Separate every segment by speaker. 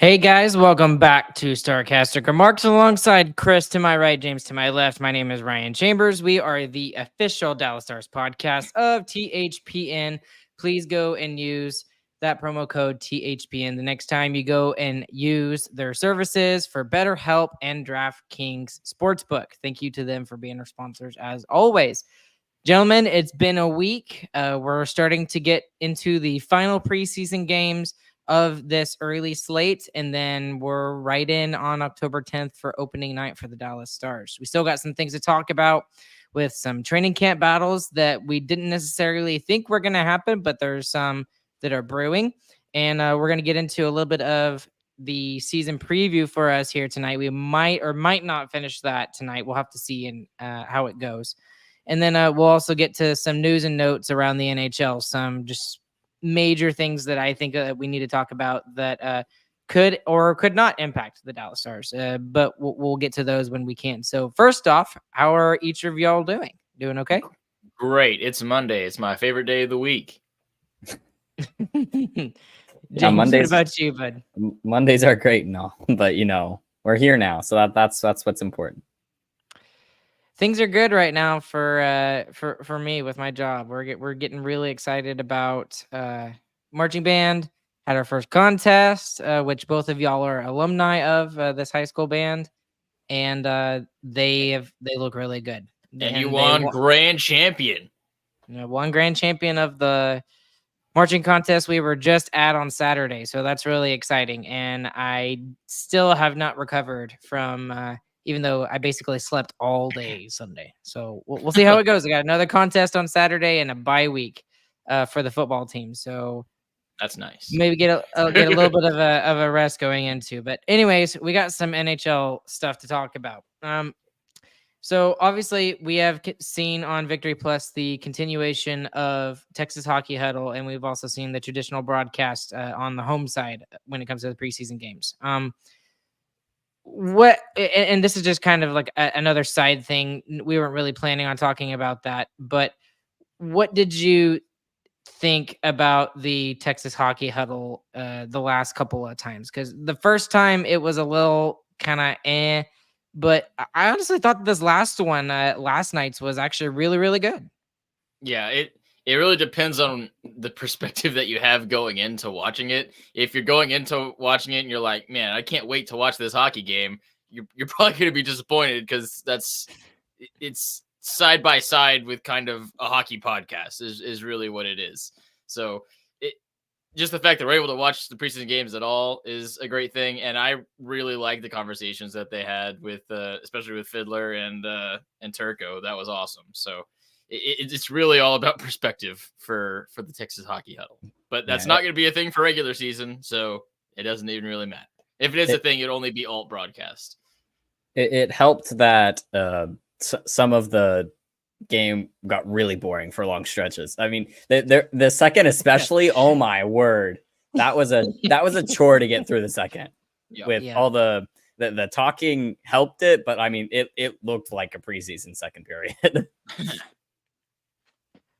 Speaker 1: Hey guys, welcome back to Starcaster Remarks alongside Chris to my right, James to my left. My name is Ryan Chambers. We are the official Dallas Stars podcast of THPN. Please go and use that promo code THPN the next time you go and use their services for better help and DraftKings Sportsbook. Thank you to them for being our sponsors as always. Gentlemen, it's been a week. We're starting to get into the final preseason games of this early slate, and then we're right in on October 10th for opening night for the Dallas Stars. We still got some things to talk about with some training camp battles that we didn't necessarily think were going to happen, but there's some that are brewing, and we're going to get into a little bit of the season preview for us here tonight. We might or might not finish that tonight. We'll have to see in how it goes. And then we'll also get to some news and notes around the NHL, some just major things that I think we need to talk about that could or could not impact the Dallas Stars. But we'll get to those when we can. So first off, how are each of y'all doing? Doing okay?
Speaker 2: Great. It's Monday. It's my favorite day of the week.
Speaker 1: James, what about you, bud?
Speaker 3: Mondays are great and all, but we're here now, so that's what's important.
Speaker 1: Things are good right now for me with my job. We're getting really excited about marching band. Had our first contest, which both of y'all are alumni of this high school band, and they look really good.
Speaker 2: And you won grand champion.
Speaker 1: One grand champion of the marching contest we were just at on Saturday, so that's really exciting. And I still have not recovered from. Even though I basically slept all day Sunday. So we'll see how it goes. I got another contest on Saturday and a bye week for the football team. So
Speaker 2: that's nice.
Speaker 1: Maybe get a little bit of a rest going into. But anyways, we got some NHL stuff to talk about. So obviously we have seen on Victory Plus the continuation of Texas Hockey Huddle, and we've also seen the traditional broadcast on the home side when it comes to the preseason games. And this is just kind of like another side thing. We weren't really planning on talking about that, but what did you think about the Texas Hockey Huddle the last couple of times? Because the first time it was a little kind of but I honestly thought this last one, last night's, was actually really, really good.
Speaker 2: Yeah, it really depends on the perspective that you have going into watching it. If you're going into watching it and you're like, man, I can't wait to watch this hockey game, you're probably going to be disappointed because it's side by side with kind of a hockey podcast is really what it is. So just the fact that we're able to watch the preseason games at all is a great thing. And I really like the conversations that they had with, especially with Fiddler and Turco. That was awesome. So it's really all about perspective for the Texas Hockey Huddle, but that's not going to be a thing for regular season. So it doesn't even really matter. If it is a thing, it'd only be alt broadcast.
Speaker 3: It helped that some of the game got really boring for long stretches. I mean, the second especially, oh my word, that was a chore to get through the second. All the talking helped it, but I mean, it looked like a preseason second period.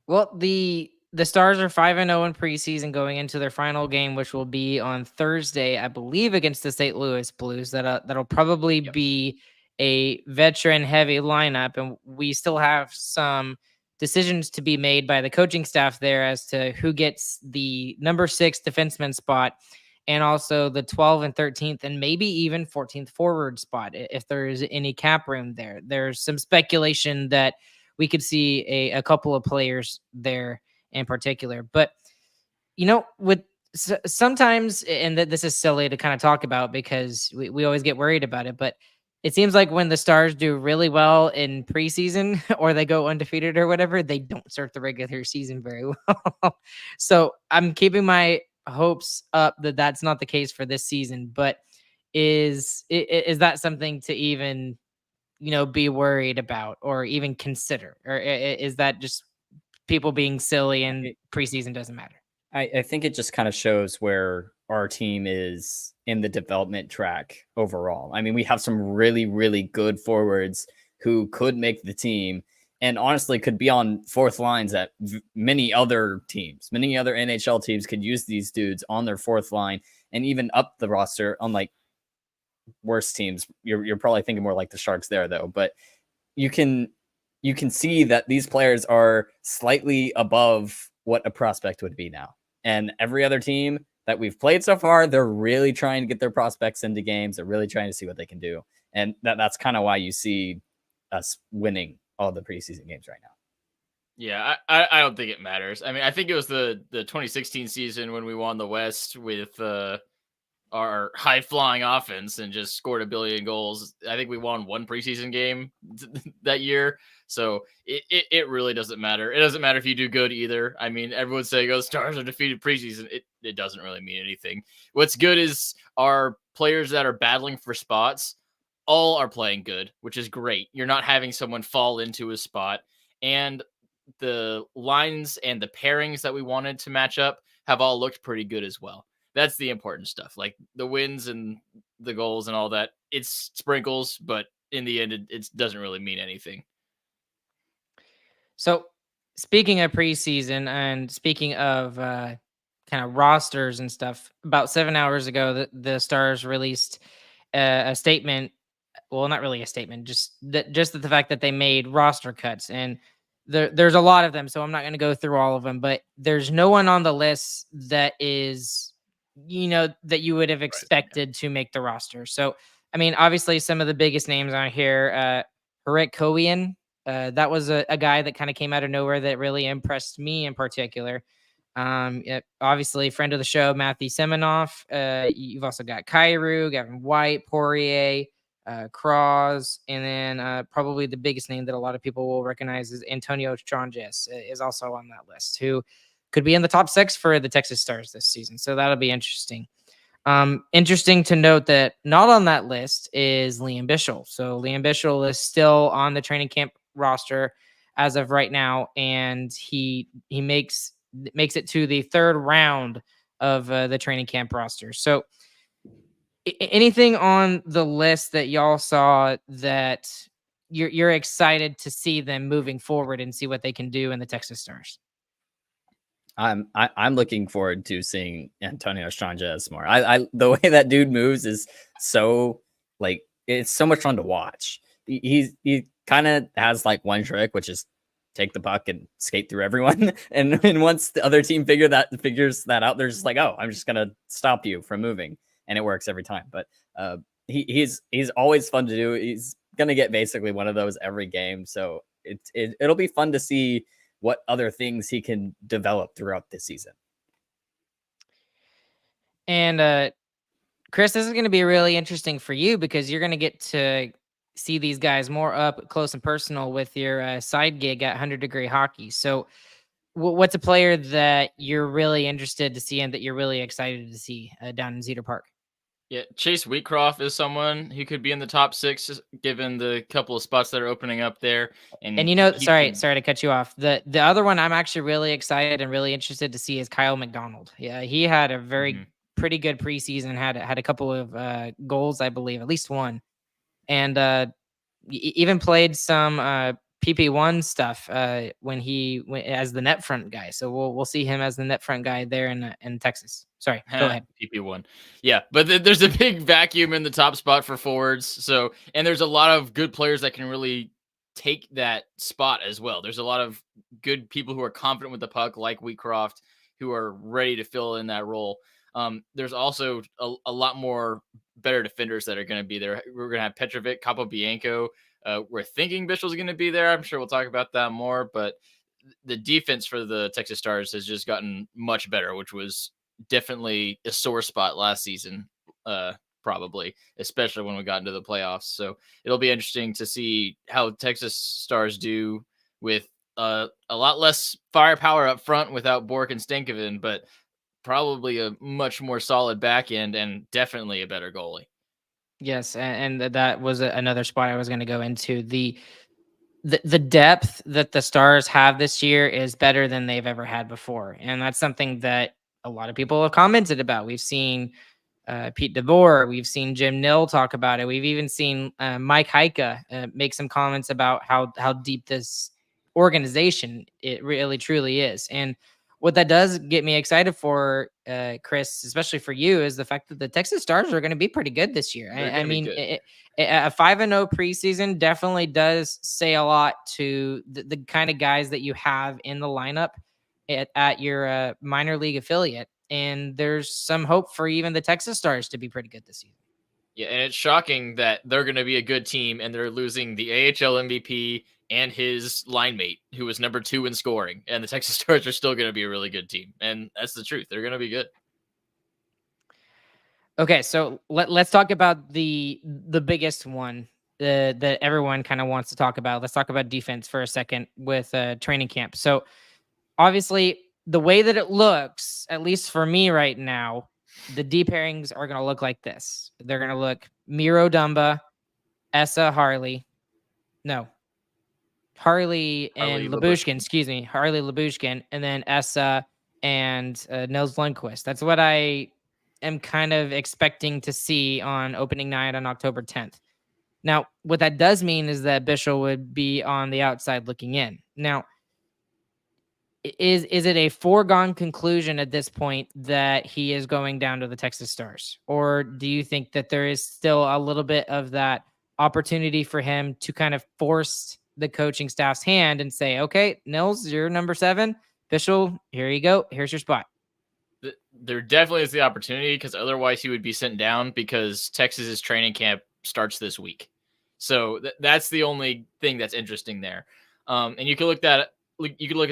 Speaker 1: Well, the Stars are 5-0 in preseason going into their final game, which will be on Thursday, I believe, against the St. Louis Blues. That'll probably be a veteran-heavy lineup, and we still have some decisions to be made by the coaching staff there as to who gets the number 6 defenseman spot, and also the 12th and 13th, and maybe even 14th forward spot if there's any cap room there. There's some speculation that we could see a couple of players there in particular. But, with sometimes, and this is silly to kind of talk about because we always get worried about it, but it seems like when the Stars do really well in preseason or they go undefeated or whatever, they don't start the regular season very well. So I'm keeping my hopes up that that's not the case for this season. But is that something to even be worried about or even consider? Or is that just people being silly and preseason doesn't matter?
Speaker 3: I think it just kind of shows where our team is in the development track overall. I mean, we have some really, really good forwards who could make the team and honestly could be on fourth lines at many other teams. Many other NHL teams could use these dudes on their fourth line and even up the roster on like worse teams. You're probably thinking more like the Sharks there though, but you can see that these players are slightly above what a prospect would be now. And every other team that we've played so far, they're really trying to get their prospects into games. They're really trying to see what they can do. And that's kind of why you see us winning all the preseason games right now.
Speaker 2: Yeah, I don't think it matters. I mean, I think it was the 2016 season when we won the West with our high flying offense and just scored a billion goals. I think we won one preseason game that year. So it really doesn't matter. It doesn't matter if you do good either. I mean, everyone's saying, oh, the Stars are defeated preseason. It doesn't really mean anything. What's good is our players that are battling for spots all are playing good, which is great. You're not having someone fall into a spot. And the lines and the pairings that we wanted to match up have all looked pretty good as well. That's the important stuff. Like the wins and the goals and all that. It's sprinkles, but in the end, it doesn't really mean anything.
Speaker 1: So speaking of preseason and speaking of kind of rosters and stuff, about 7 hours ago, the Stars released a statement. Well, not really a statement, just the fact that they made roster cuts, and there's a lot of them. So I'm not going to go through all of them, but there's no one on the list that is, that you would have expected to make the roster. So, I mean, obviously some of the biggest names on here, Harit Kowian, that was a guy that kind of came out of nowhere that really impressed me in particular. Obviously, friend of the show, Matthew Semenoff. You've also got Kyrou, Gavin White, Poirier, Cross, and then probably the biggest name that a lot of people will recognize is Antonio Stranges is also on that list, who could be in the top 6 for the Texas Stars this season. So that'll be interesting. Interesting to note that not on that list is Liam Bichsel. So Liam Bichsel is still on the training camp roster as of right now, and he makes it to the 3rd round of the training camp roster. So anything on the list that y'all saw that you're excited to see them moving forward and see what they can do in the Texas Stars?
Speaker 3: I'm looking forward to seeing Antonio Stranges more. I the way that dude moves is so like it's so much fun to watch. He kind of has like one trick, which is take the puck and skate through everyone. And once the other team figures that out, they're just like, oh, I'm just gonna stop you from moving, and it works every time. But he's always fun to do. He's gonna get basically one of those every game, so it'll be fun to see what other things he can develop throughout this season.
Speaker 1: And Chris, this is going to be really interesting for you because you're going to get to see these guys more up close and personal with your side gig at 100 Degree Hockey. So what's a player that you're really interested to see and that you're really excited to see down in Cedar Park?
Speaker 2: Yeah, Chase Wheatcroft is someone who could be in the top 6 given the couple of spots that are opening up there.
Speaker 1: And sorry to cut you off. The other one I'm actually really excited and really interested to see is Kyle McDonald. Yeah, he had a pretty good preseason. Had a couple of goals, I believe, at least one, and even played some PP1 stuff when he went as the net front guy. So we'll see him as the net front guy there in Texas. Sorry, go ahead.
Speaker 2: PP1. Yeah, but there's a big vacuum in the top spot for forwards. So, and there's a lot of good players that can really take that spot as well. There's a lot of good people who are confident with the puck, like Wheatcroft, who are ready to fill in that role. There's also a lot more better defenders that are going to be there. We're going to have Petrovic, Capobianco. We're thinking Bichsel's going to be there. I'm sure we'll talk about that more, but the defense for the Texas Stars has just gotten much better, which was definitely a sore spot last season, probably, especially when we got into the playoffs. So it'll be interesting to see how Texas Stars do with a lot less firepower up front without Bork and Stankoven, but probably a much more solid back end and definitely a better goalie.
Speaker 1: Yes, and that was another spot I was going to go into. The depth that the Stars have this year is better than they've ever had before, and that's something that a lot of people have commented about. We've seen Pete DeBoer, we've seen Jim Nill talk about it. We've even seen Mike Heika make some comments about how deep this organization it really truly is. And what that does get me excited for, Chris, especially for you, is the fact that the Texas Stars are going to be pretty good this year. I mean, a 5-0 preseason definitely does say a lot to the kind of guys that you have in the lineup at your minor league affiliate. And there's some hope for even the Texas Stars to be pretty good this season.
Speaker 2: Yeah, and it's shocking that they're going to be a good team and they're losing the AHL MVP and his line mate, who was number 2 in scoring. And the Texas Stars are still going to be a really good team. And that's the truth. They're going to be good.
Speaker 1: Okay, so let's talk about the biggest one that everyone kind of wants to talk about. Let's talk about defense for a second with training camp. So obviously, the way that it looks, at least for me right now, the D pairings are going to look like this. They're going to look Miro Dumba, Essa Harley. No. Harley and Labushkin, excuse me. Harley Labushkin, and then Essa and Nils Lundqvist. That's what I am kind of expecting to see on opening night on October 10th. Now, what that does mean is that Bischel would be on the outside looking in. Now, is it a foregone conclusion at this point that he is going down to the Texas Stars? Or do you think that there is still a little bit of that opportunity for him to kind of force the coaching staff's hand and say, okay, Nils, you're number 7. Bischel, here you go. Here's your spot.
Speaker 2: There definitely is the opportunity, because otherwise he would be sent down, because Texas's training camp starts this week. So that's the only thing that's interesting there. And you can look at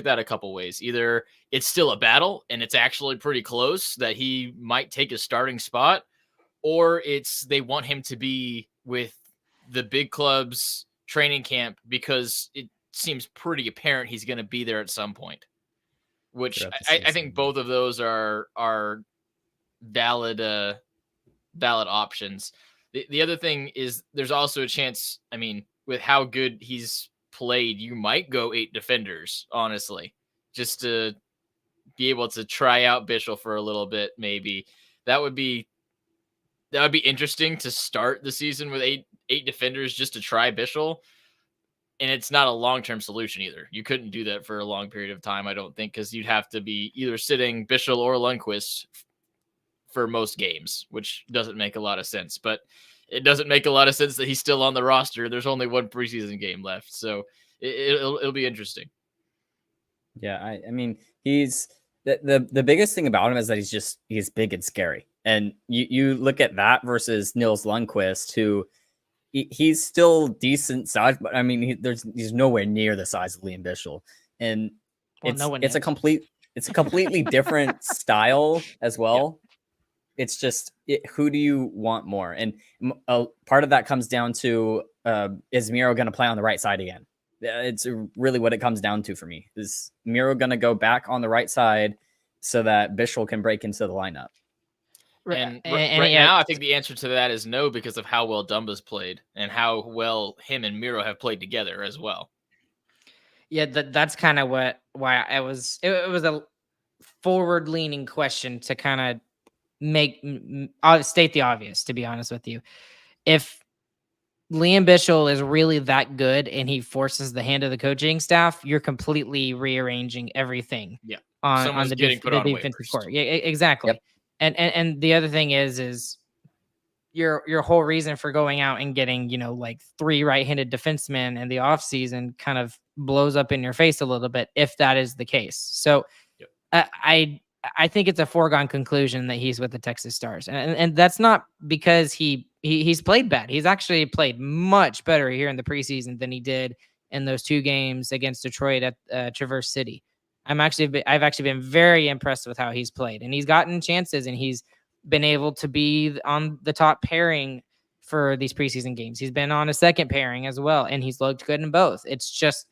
Speaker 2: that a couple ways. Either it's still a battle and it's actually pretty close that he might take a starting spot, or it's they want him to be with the big clubs training camp because it seems pretty apparent he's going to be there at some point, which I think both of those are valid options. The other thing is there's also a chance, I mean, with how good he's played, you might go 8 defenders, honestly, just to be able to try out Bischel for a little bit. Maybe that would be interesting to start the season with eight defenders just to try Bischel. And it's not a long-term solution either. You couldn't do that for a long period of time, I don't think, because you'd have to be either sitting Bischel or Lundqvist for most games, which doesn't make a lot of sense. But it doesn't make a lot of sense that he's still on the roster. There's only one preseason game left, so it'll be interesting.
Speaker 3: Yeah, I mean, he's the biggest thing about him is that he's big and scary. And you look at that versus Nils Lundqvist, who he's still decent size, but I mean, he's nowhere near the size of Liam Bischel, and it's a completely different style as well. Yeah. It's just who do you want more? And part of that comes down to is Miro going to play on the right side again? It's really what it comes down to for me. Is Miro going to go back on the right side so that Bischel can break into the lineup?
Speaker 2: And right now, I think the answer to that is no, because of how well Dumba's played and how well him and Miro have played together as well.
Speaker 1: Yeah, that's kind of why it was a forward-leaning question to kind of state the obvious, to be honest with you. If Liam Bischel is really that good and he forces the hand of the coaching staff, you're completely rearranging everything.
Speaker 2: Yeah,
Speaker 1: on the defensive court. Yeah, exactly. Yep. And the other thing is your whole reason for going out and getting, like 3 right-handed defensemen in the offseason kind of blows up in your face a little bit if that is the case. So yep. I think it's a foregone conclusion that he's with the Texas Stars. And that's not because he's played bad. He's actually played much better here in the preseason than he did in those 2 games against Detroit at Traverse City. I've actually been very impressed with how he's played, and he's gotten chances, and he's been able to be on the top pairing for these preseason games. He's been on a second pairing as well, and he's looked good in both. It's just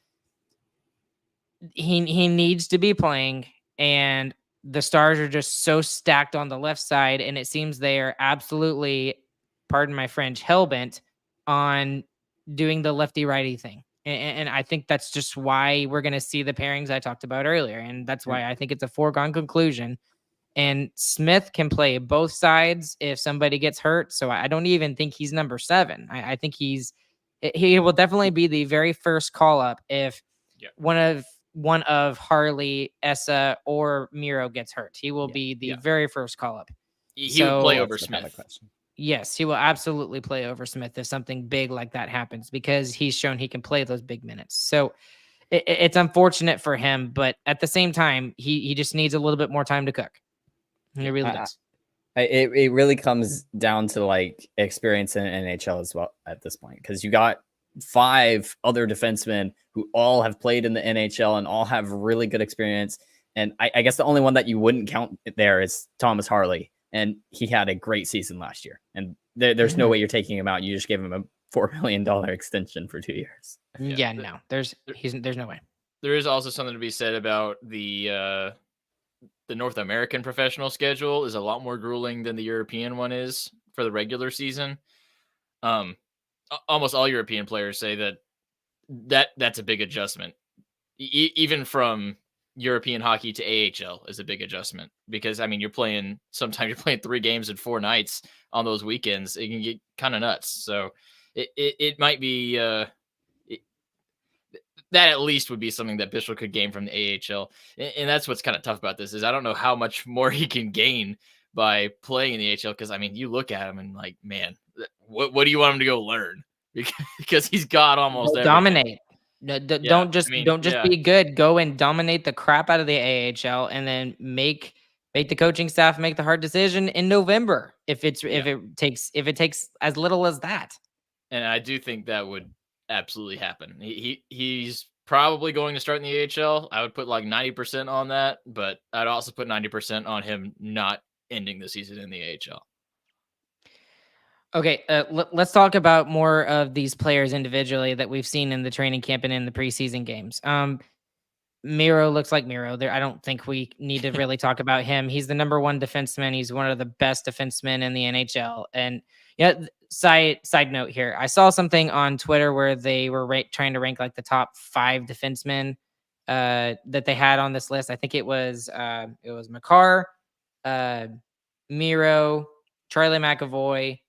Speaker 1: he needs to be playing, and the Stars are just so stacked on the left side, and it seems they are absolutely, pardon my French, hellbent on doing the lefty-righty thing. And I think that's just why we're going to see the pairings I talked about earlier. And that's why I think it's a foregone conclusion. And Smith can play both sides if somebody gets hurt. So I don't even think he's number 7. I think he will definitely be the very first call up if one of one of Harley, Essa, or Miro gets hurt. He will be the very first call up.
Speaker 2: He would play
Speaker 1: So
Speaker 2: over
Speaker 3: That's without a
Speaker 2: Smith.
Speaker 3: question.
Speaker 1: yes, he will absolutely play over Smith if something big like that happens, because he's shown he can play those big minutes. So it's unfortunate for him, but at the same time, he just needs a little bit more time to cook. He really does.
Speaker 3: It really comes down to like experience in NHL as well at this point, because you got 5 other defensemen who all have played in the NHL and all have really good experience. And I guess the only one that you wouldn't count there is Thomas Harley, and he had a great season last year. And there's no way you're taking him out. You just gave him a $4 million extension for 2 years.
Speaker 1: Yeah, no, there's no way.
Speaker 2: There is also something to be said about the North American professional schedule is a lot more grueling than the European one is for the regular season. Almost all European players say that's a big adjustment. Even from European hockey to AHL is a big adjustment, because I mean sometimes you're playing 3 games in 4 nights on those weekends. It can get kind of nuts. So it might be that at least would be something that Bishop could gain from the AHL. And that's what's kind of tough about this, is I don't know how much more he can gain by playing in the AHL. Because I mean, you look at him and like, man, what do you want him to go learn? Because he's got almost everything.
Speaker 1: Dominate. Don't just be good. Go and dominate the crap out of the AHL, and then make the coaching staff make the hard decision in November if it takes as little as that.
Speaker 2: And I do think that would absolutely happen. He's probably going to start in the AHL. I would put like 90% on that, but I'd also put 90% on him not ending the season in the AHL.
Speaker 1: Okay, let's talk about more of these players individually that we've seen in the training camp and in the preseason games. Miro looks like Miro. I don't think we need to really talk about him. He's the number 1 defenseman. He's one of the best defensemen in the NHL. And side note here, I saw something on Twitter where they were trying to rank like the top 5 defensemen that they had on this list. I think it was Makar, Miro, Charlie McAvoy,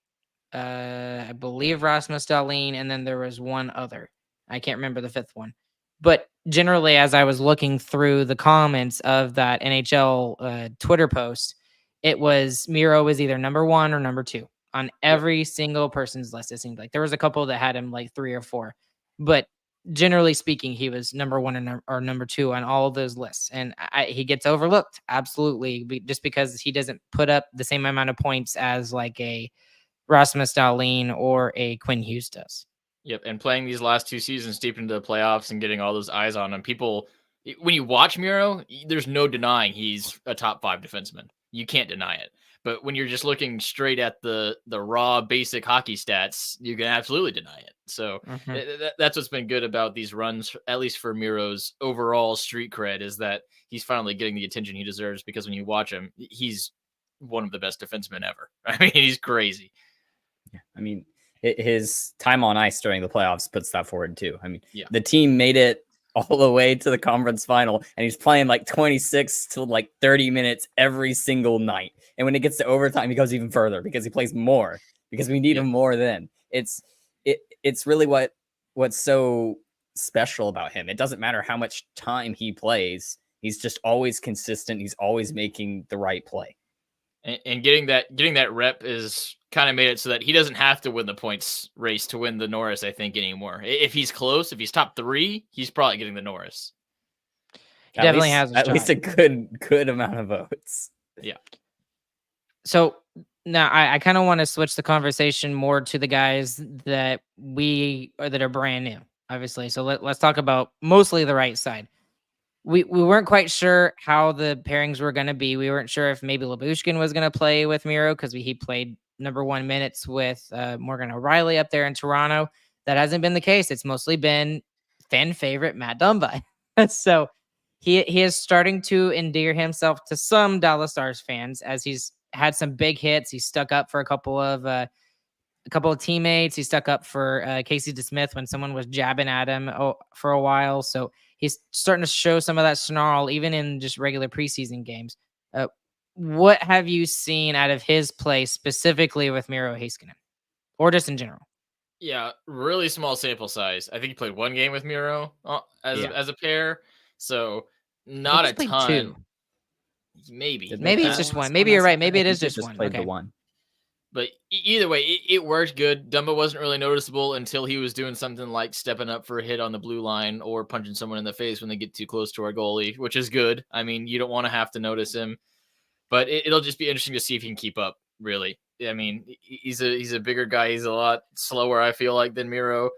Speaker 1: I believe Rasmus Dahlin, and then there was one other. I can't remember the 5th one. But generally, as I was looking through the comments of that NHL Twitter post, it was Miro was either number 1 or number 2 on every single person's list. It seemed like there was a couple that had him like 3 or 4, but generally speaking, he was number 1 or number 2 on all of those lists. And he gets overlooked, absolutely, just because he doesn't put up the same amount of points as like a Rasmus Dahlin or a Quinn Hughes does.
Speaker 2: Yep, and playing these last 2 seasons deep into the playoffs and getting all those eyes on him, people, when you watch Miro, there's no denying he's a top 5 defenseman. You can't deny it. But when you're just looking straight at the raw basic hockey stats, you can absolutely deny it. So that's what's been good about these runs, at least for Miro's overall street cred, is that he's finally getting the attention he deserves, because when you watch him, he's one of the best defensemen ever. I mean, he's crazy.
Speaker 3: Yeah, I mean, his time on ice during the playoffs puts that forward too. I mean, the team made it all the way to the conference final, and he's playing like 26 to like 30 minutes every single night. And when it gets to overtime, he goes even further because he plays more, because we need him more then. It's really what's so special about him. It doesn't matter how much time he plays. He's just always consistent. He's always making the right play.
Speaker 2: And getting that rep is kind of made it so that he doesn't have to win the points race to win the Norris, I think, anymore. If he's close, if he's top 3, he's probably getting the Norris.
Speaker 1: He definitely has
Speaker 3: at least a good amount of votes.
Speaker 2: Yeah.
Speaker 1: So now I kind of want to switch the conversation more to the guys that are brand new, obviously. So let's talk about mostly the right side. We weren't quite sure how the pairings were going to be. We weren't sure if maybe Lyubushkin was going to play with Miro, because he played number 1 minutes with Morgan O'Reilly up there in Toronto. That hasn't been the case. It's mostly been fan favorite Matt Dumba. So he is starting to endear himself to some Dallas Stars fans, as he's had some big hits. He stuck up for a couple of teammates. He stuck up for Casey DeSmith when someone was jabbing at him for a while. So he's starting to show some of that snarl, even in just regular preseason games. What have you seen out of his play specifically with Miro Heiskanen, or just in general?
Speaker 2: Yeah, really small sample size. I think he played 1 game with Miro as a pair. So
Speaker 1: I
Speaker 2: not a
Speaker 1: think he's played
Speaker 2: ton.
Speaker 1: 2.
Speaker 2: Maybe.
Speaker 1: Maybe it's just one. Maybe you're right. Maybe it is just one.
Speaker 3: Played
Speaker 1: Okay.
Speaker 3: the one.
Speaker 2: But either way, it worked good. Dumba wasn't really noticeable until he was doing something like stepping up for a hit on the blue line or punching someone in the face when they get too close to our goalie, which is good. I mean, you don't want to have to notice him, but it'll just be interesting to see if he can keep up. Really, I mean, he's a bigger guy. He's a lot slower, I feel like, than Miro,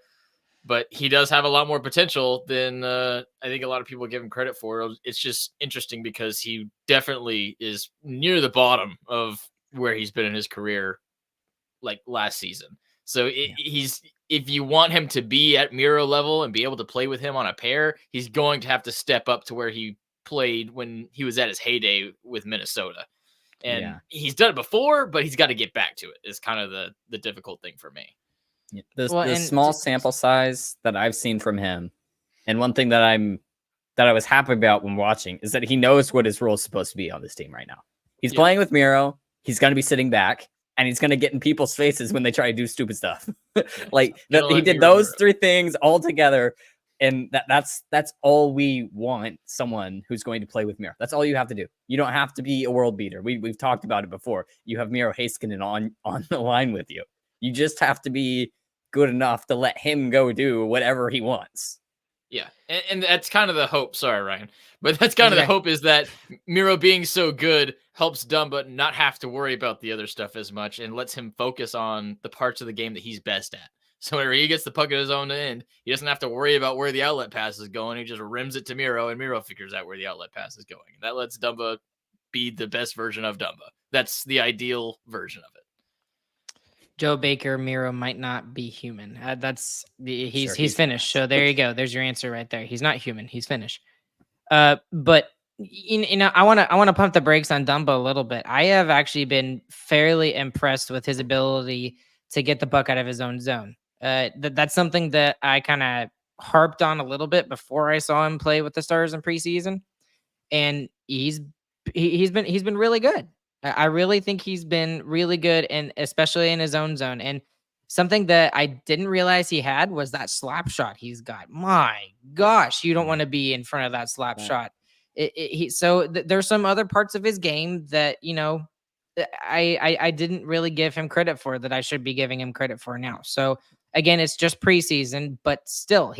Speaker 2: but he does have a lot more potential than I think a lot of people give him credit for. It's just interesting because he definitely is near the bottom of where he's been in his career, like last season. So he's, if you want him to be at Miro level and be able to play with him on a pair, he's going to have to step up to where he played when he was at his heyday with Minnesota. And he's done it before, but he's got to get back to it. Is kind of the difficult thing for me.
Speaker 3: Yeah. The small sample size that I've seen from him, and one thing that I was happy about when watching is that he knows what his role is supposed to be on this team right now. He's playing with Miro. He's going to be sitting back, and he's going to get in people's faces when they try to do stupid stuff. Like he did those 3 things all together, and that's all we want. Someone who's going to play with Miro. That's all you have to do. You don't have to be a world beater. We've talked about it before. You have Miro Heiskanen on the line with you. You just have to be good enough to let him go do whatever he wants.
Speaker 2: Yeah, and that's kind of the hope. Sorry, Ryan, but that's kind of the hope, is that Miro being so good helps Dumba not have to worry about the other stuff as much and lets him focus on the parts of the game that he's best at. So whenever he gets the puck at his own end, he doesn't have to worry about where the outlet pass is going. He just rims it to Miro, and Miro figures out where the outlet pass is going. That lets Dumba be the best version of Dumba. That's the ideal version of it.
Speaker 1: Joe Baker, Miro might not be human. He's finished. So there you go. There's your answer right there. He's not human. He's finished. But you know, I want to pump the brakes on Dumba a little bit. I have actually been fairly impressed with his ability to get the puck out of his own zone. That's something that I kind of harped on a little bit before I saw him play with the Stars in preseason, and he's been really good. I really think he's been really good, and especially in his own zone. And something that I didn't realize he had was that slap shot he's got. My gosh, you don't want to be in front of that slap shot. There's some other parts of his game that, you know, I didn't really give him credit for that I should be giving him credit for now. So again, it's just preseason, but still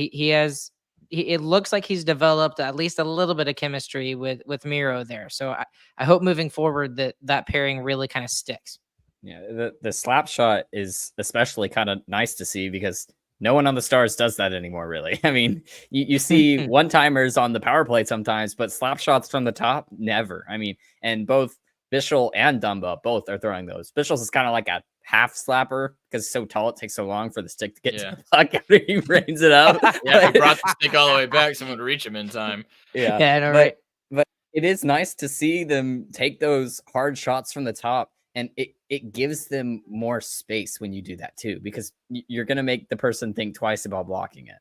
Speaker 1: it looks like he's developed at least a little bit of chemistry with Miro there. So I hope moving forward that pairing really kind of sticks.
Speaker 3: Yeah, the slap shot is especially kind of nice to see because no one on the Stars does that anymore, really. I mean, you see one-timers on the power play sometimes, but slap shots from the top, never. I mean, and both Bischel and Dumba both are throwing those. Bischel's is kind of like a half slapper because it's so tall, it takes so long for the stick to get to the puck after he brains it up.
Speaker 2: Yeah, if he brought the stick all the way back, someone would reach him in time.
Speaker 3: Yeah,
Speaker 1: I know, right?
Speaker 3: But it is nice to see them take those hard shots from the top, and it gives them more space when you do that too, because you're going to make the person think twice about blocking it.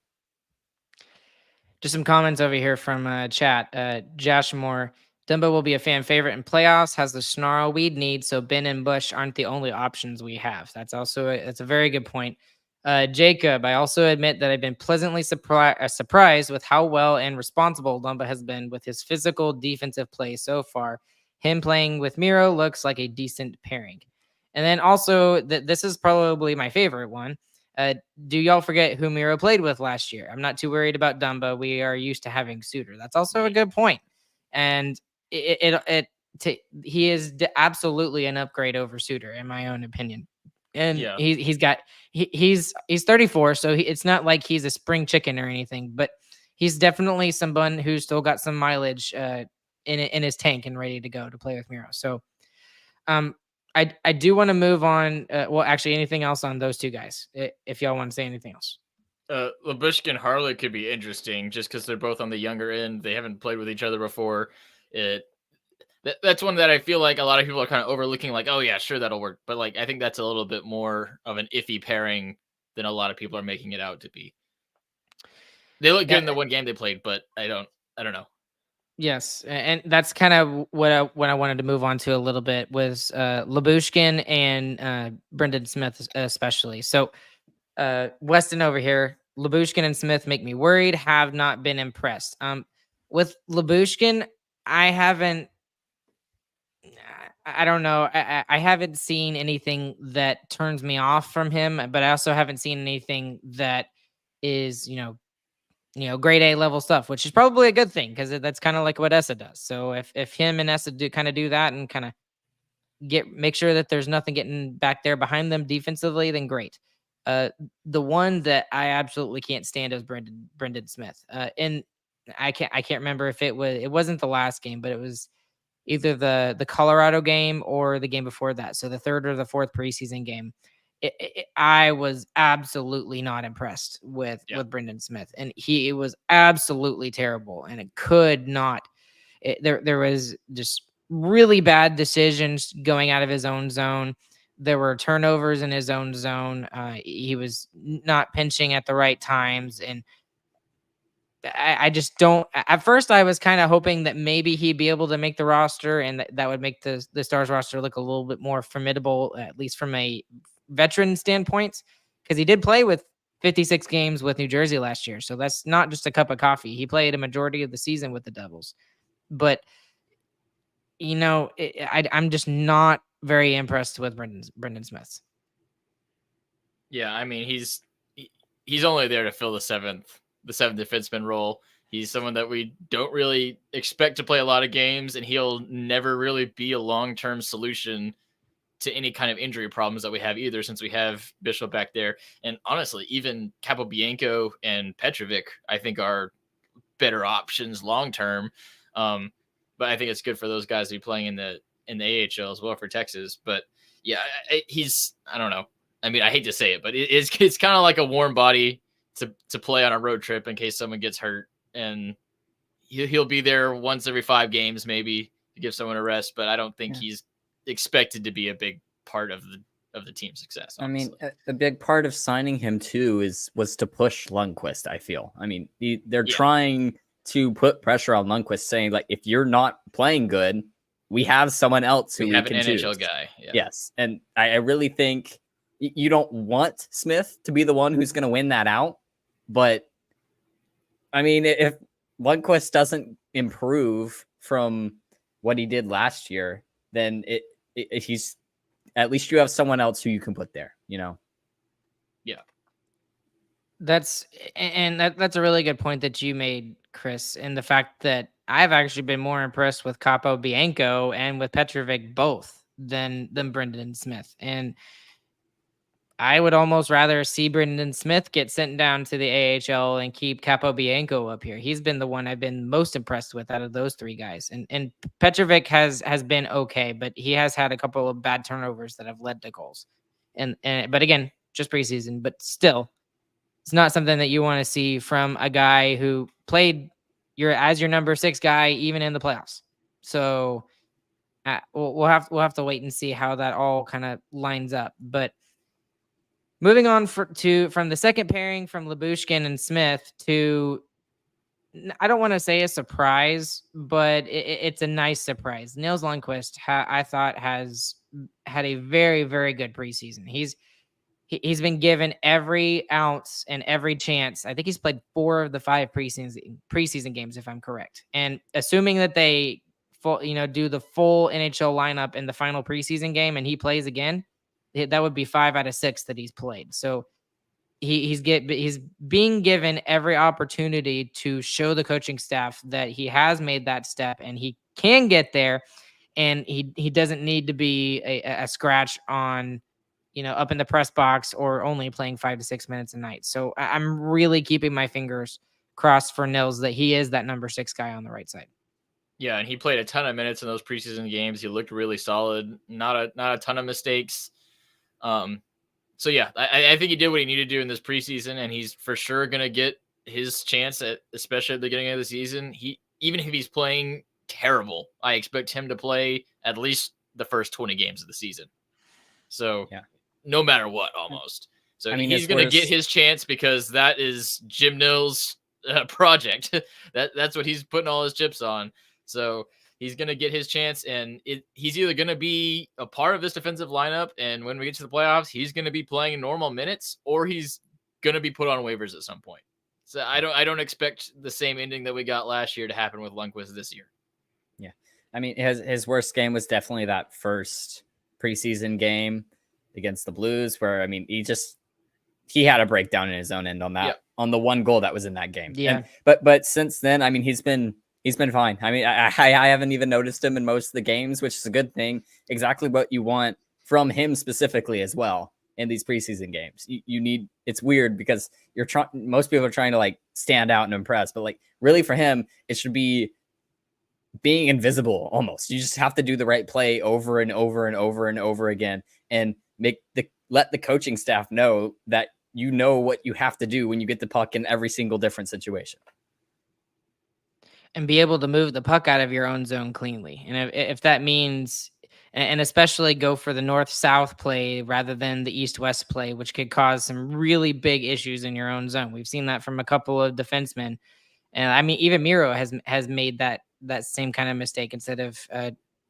Speaker 1: Just some comments over here from chat. Josh Moore. Dumba will be a fan favorite in playoffs, has the snarl we'd need, so Ben and Bush aren't the only options we have. That's a very good point. Jacob, I also admit that I've been pleasantly surprised with how well and responsible Dumba has been with his physical defensive play so far. Him playing with Miro looks like a decent pairing. And then also, this is probably my favorite one. Do y'all forget who Miro played with last year? I'm not too worried about Dumba. We are used to having Suter. That's also a good point. And he is absolutely an upgrade over Suter, in my own opinion. And he's 34, so it's not like he's a spring chicken or anything, but he's definitely someone who's still got some mileage in his tank and ready to go to play with Miro. So I do want to move on. Well, actually, anything else on those two guys, if y'all want to say anything else.
Speaker 2: Labushkin and Harley could be interesting just because they're both on the younger end. They haven't played with each other before. That's one that I feel like a lot of people are kind of overlooking, like, oh yeah, sure, that'll work. But like, I think that's a little bit more of an iffy pairing than a lot of people are making it out to be. They look good in the one game they played, but I don't know.
Speaker 1: Yes, and that's kind of what I wanted to move on to a little bit was Labushkin and Brendan Smith especially. So Weston over here, Labushkin and Smith make me worried, have not been impressed. With Lyubushkin, I don't know. I haven't seen anything that turns me off from him, but I also haven't seen anything that is, grade A level stuff, which is probably a good thing because that's kind of like what Essa does. So if him and Essa do that and kind of make sure that there's nothing getting back there behind them defensively, then great. The one that I absolutely can't stand is Brendan Smith. And I can't remember if it wasn't the last game, but it was either the Colorado game or the game before that. So the third or the fourth preseason game. I was absolutely not impressed with Brendan Smith, and it was absolutely terrible, and it could not. There was just really bad decisions going out of his own zone. There were turnovers in his own zone. He was not pinching at the right times, and I just don't. At first, I was kind of hoping that maybe he'd be able to make the roster, and that would make the Stars roster look a little bit more formidable, at least from a veteran standpoint, because he did play with 56 games with New Jersey last year. So that's not just a cup of coffee. He played a majority of the season with the Devils, but I'm just not very impressed with Brendan Smith.
Speaker 2: Yeah, I mean he's only there to fill the seventh defenseman role. He's someone that we don't really expect to play a lot of games, and he'll never really be a long-term solution to any kind of injury problems that we have either, since we have Bishop back there. And honestly, even Capobianco and Petrovic, I think, are better options long-term. But I think it's good for those guys to be playing in the AHL as well for Texas. But yeah, I don't know. I mean, I hate to say it, but it's kind of like a warm body to play on a road trip in case someone gets hurt, and he'll be there once every 5 games maybe to give someone a rest. But I don't think he's expected to be a big part of the team's success. Honestly.
Speaker 3: I mean, a big part of signing him too was to push Lundqvist. I feel. I mean, they're trying to put pressure on Lundqvist, saying like, if you're not playing good, we have someone else who we have
Speaker 2: an
Speaker 3: can
Speaker 2: NHL
Speaker 3: choose.
Speaker 2: Guy. Yeah.
Speaker 3: Yes, and I really think you don't want Smith to be the one who's going to win that out. But I mean, if Lundqvist doesn't improve from what he did last year, then he's at least you have someone else who you can put there,
Speaker 2: Yeah.
Speaker 1: That's a really good point that you made, Chris, and the fact that I've actually been more impressed with Capobianco and with Petrovic both than Brendan Smith. And I would almost rather see Brendan Smith get sent down to the AHL and keep Capobianco up here. He's been the one I've been most impressed with out of those 3 guys. And Petrovic has been okay, but he has had a couple of bad turnovers that have led to goals. But again, just preseason, but still, it's not something that you want to see from a guy who played as your number 6 guy even in the playoffs. So we'll have to wait and see how that all kind of lines up. But moving on from the second pairing from Lyubushkin and Smith to, I don't want to say a surprise, but it's a nice surprise. Nils Lundqvist, I thought, has had a very, very good preseason. He's been given every ounce and every chance. I think he's played 4 of the 5 preseason games, if I'm correct. And assuming that they do the full NHL lineup in the final preseason game and he plays again, that would be 5 out of 6 that he's played. So he's being given every opportunity to show the coaching staff that he has made that step and he can get there, and he doesn't need to be a scratch on, up in the press box or only playing 5 to 6 minutes a night. So I'm really keeping my fingers crossed for Nils that he is that number 6 guy on the right side.
Speaker 2: Yeah, and he played a ton of minutes in those preseason games. He looked really solid. Not a ton of mistakes. So yeah, I think he did what he needed to do in this preseason, and he's for sure gonna get his chance especially at the beginning of the season. Even if he's playing terrible, I expect him to play at least the first 20 games of the season. So no matter what, almost. So he's gonna get his chance because that is Jim Nils' project. That's what he's putting all his chips on. So he's going to get his chance, and he's either going to be a part of this defensive lineup, and when we get to the playoffs, he's going to be playing normal minutes, or he's going to be put on waivers at some point. So I don't expect the same ending that we got last year to happen with Lundqvist this year.
Speaker 3: Yeah. I mean, his worst game was definitely that first preseason game against the Blues, where I mean, he had a breakdown in his own end on that
Speaker 2: Yep.
Speaker 3: on the one goal that was in that game.
Speaker 1: Yeah.
Speaker 3: But since then, I mean, he's been fine. I mean, I haven't even noticed him in most of the games, which is a good thing. Exactly what you want from him specifically as well in these preseason games. You need, it's weird because most people are trying to like stand out and impress, but like really for him, it should be being invisible almost. You just have to do the right play over and over and over and over again and let the coaching staff know that you know what you have to do when you get the puck in every single different situation.
Speaker 1: And be able to move the puck out of your own zone cleanly. And if that means, and especially go for the north-south play rather than the east-west play, which could cause some really big issues in your own zone. We've seen that from a couple of defensemen. And I mean, even Miro has made that same kind of mistake instead of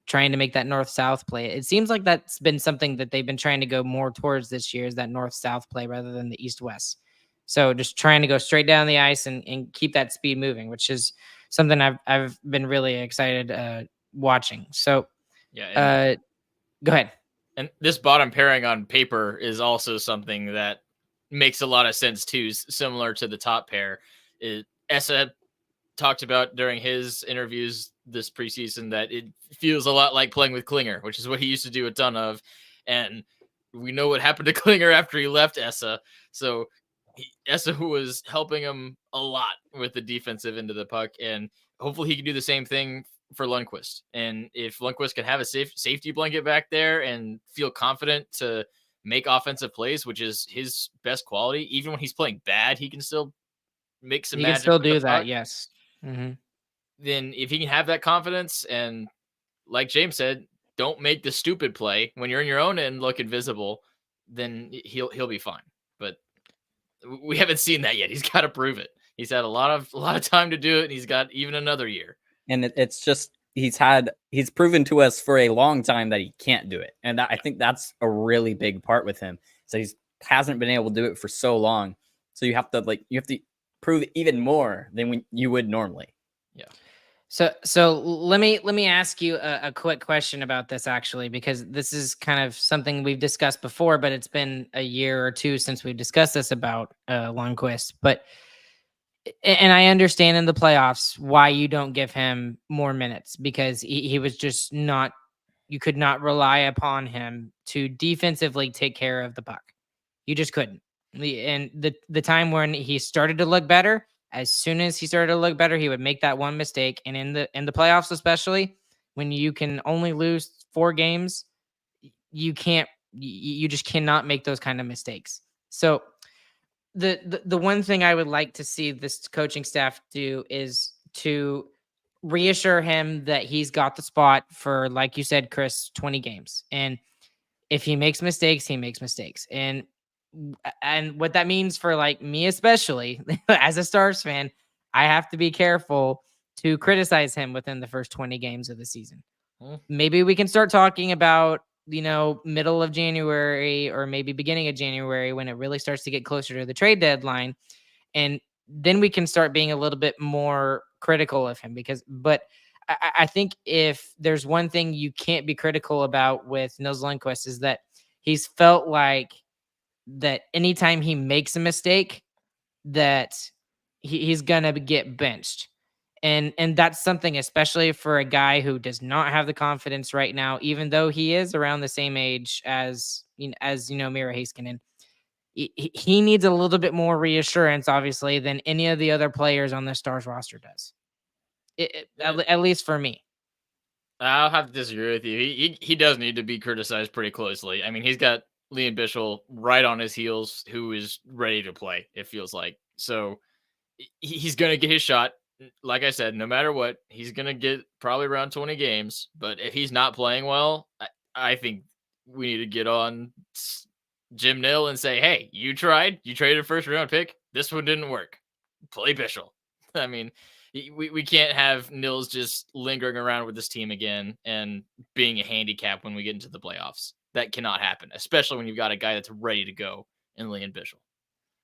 Speaker 1: trying to make that north-south play. It seems like that's been something that they've been trying to go more towards this year, is that north-south play rather than the east-west. So just trying to go straight down the ice and keep that speed moving, which is something I've been really excited watching. So
Speaker 2: yeah.
Speaker 1: Go ahead.
Speaker 2: And this bottom pairing on paper is also something that makes a lot of sense too, similar to the top pair. Essa talked about during his interviews this preseason that it feels a lot like playing with Klinger, which is what he used to do a ton of. And we know what happened to Klinger after he left Essa. So Essa was helping him a lot with the defensive end of the puck, and hopefully he can do the same thing for Lundqvist. And if Lundqvist can have a safety blanket back there and feel confident to make offensive plays, which is his best quality, even when he's playing bad, he can still make some
Speaker 1: You can
Speaker 2: magic
Speaker 1: still
Speaker 2: with the
Speaker 1: do that,
Speaker 2: puck.
Speaker 1: yes. Mm-hmm.
Speaker 2: Then if he can have that confidence and, like James said, don't make the stupid play when you're in your own end, look invisible, then he'll be fine. But we haven't seen that yet. He's got to prove it. He's had a lot of time to do it, and he's got even another year.
Speaker 3: And it's just he's proven to us for a long time that he can't do it, and I think that's a really big part with him. So he hasn't been able to do it for so long. So you have to prove even more than when you would normally.
Speaker 2: Yeah.
Speaker 1: So let me ask you a quick question about this, actually, because this is kind of something we've discussed before, but it's been a year or two since we've discussed this about Lundqvist. And I understand in the playoffs why you don't give him more minutes, because he was just not, you could not rely upon him to defensively take care of the puck. You just couldn't. And the time when he started to look better, as soon as he started to look better, he would make that one mistake. And in the playoffs, especially when you can only lose 4 games, you just cannot make those kind of mistakes. So the one thing I would like to see this coaching staff do is to reassure him that he's got the spot for, like you said, Chris, 20 games. And if he makes mistakes, he makes mistakes. And what that means for like me, especially as a Stars fan, I have to be careful to criticize him within the first 20 games of the season. Maybe we can start talking about, middle of January or maybe beginning of January, when it really starts to get closer to the trade deadline. And then we can start being a little bit more critical of him, but I think if there's one thing you can't be critical about with Nils Lundqvist, is that he's felt like that anytime he makes a mistake, that he's gonna get benched. And that's something, especially for a guy who does not have the confidence right now, even though he is around the same age as Mira Heiskanen. He needs a little bit more reassurance, obviously, than any of the other players on the Stars roster does. At least for me.
Speaker 2: I'll have to disagree with you. He does need to be criticized pretty closely. I mean, he's got Liam Bichel right on his heels, who is ready to play, it feels like. So he's going to get his shot. Like I said, no matter what, he's going to get probably around 20 games. But if he's not playing well, I think we need to get on Jim Nill and say, hey, you traded a first round pick. This one didn't work. Play Bichel. I mean, we can't have Nils just lingering around with this team again and being a handicap when we get into the playoffs. That cannot happen, especially when you've got a guy that's ready to go in Liam Bichel.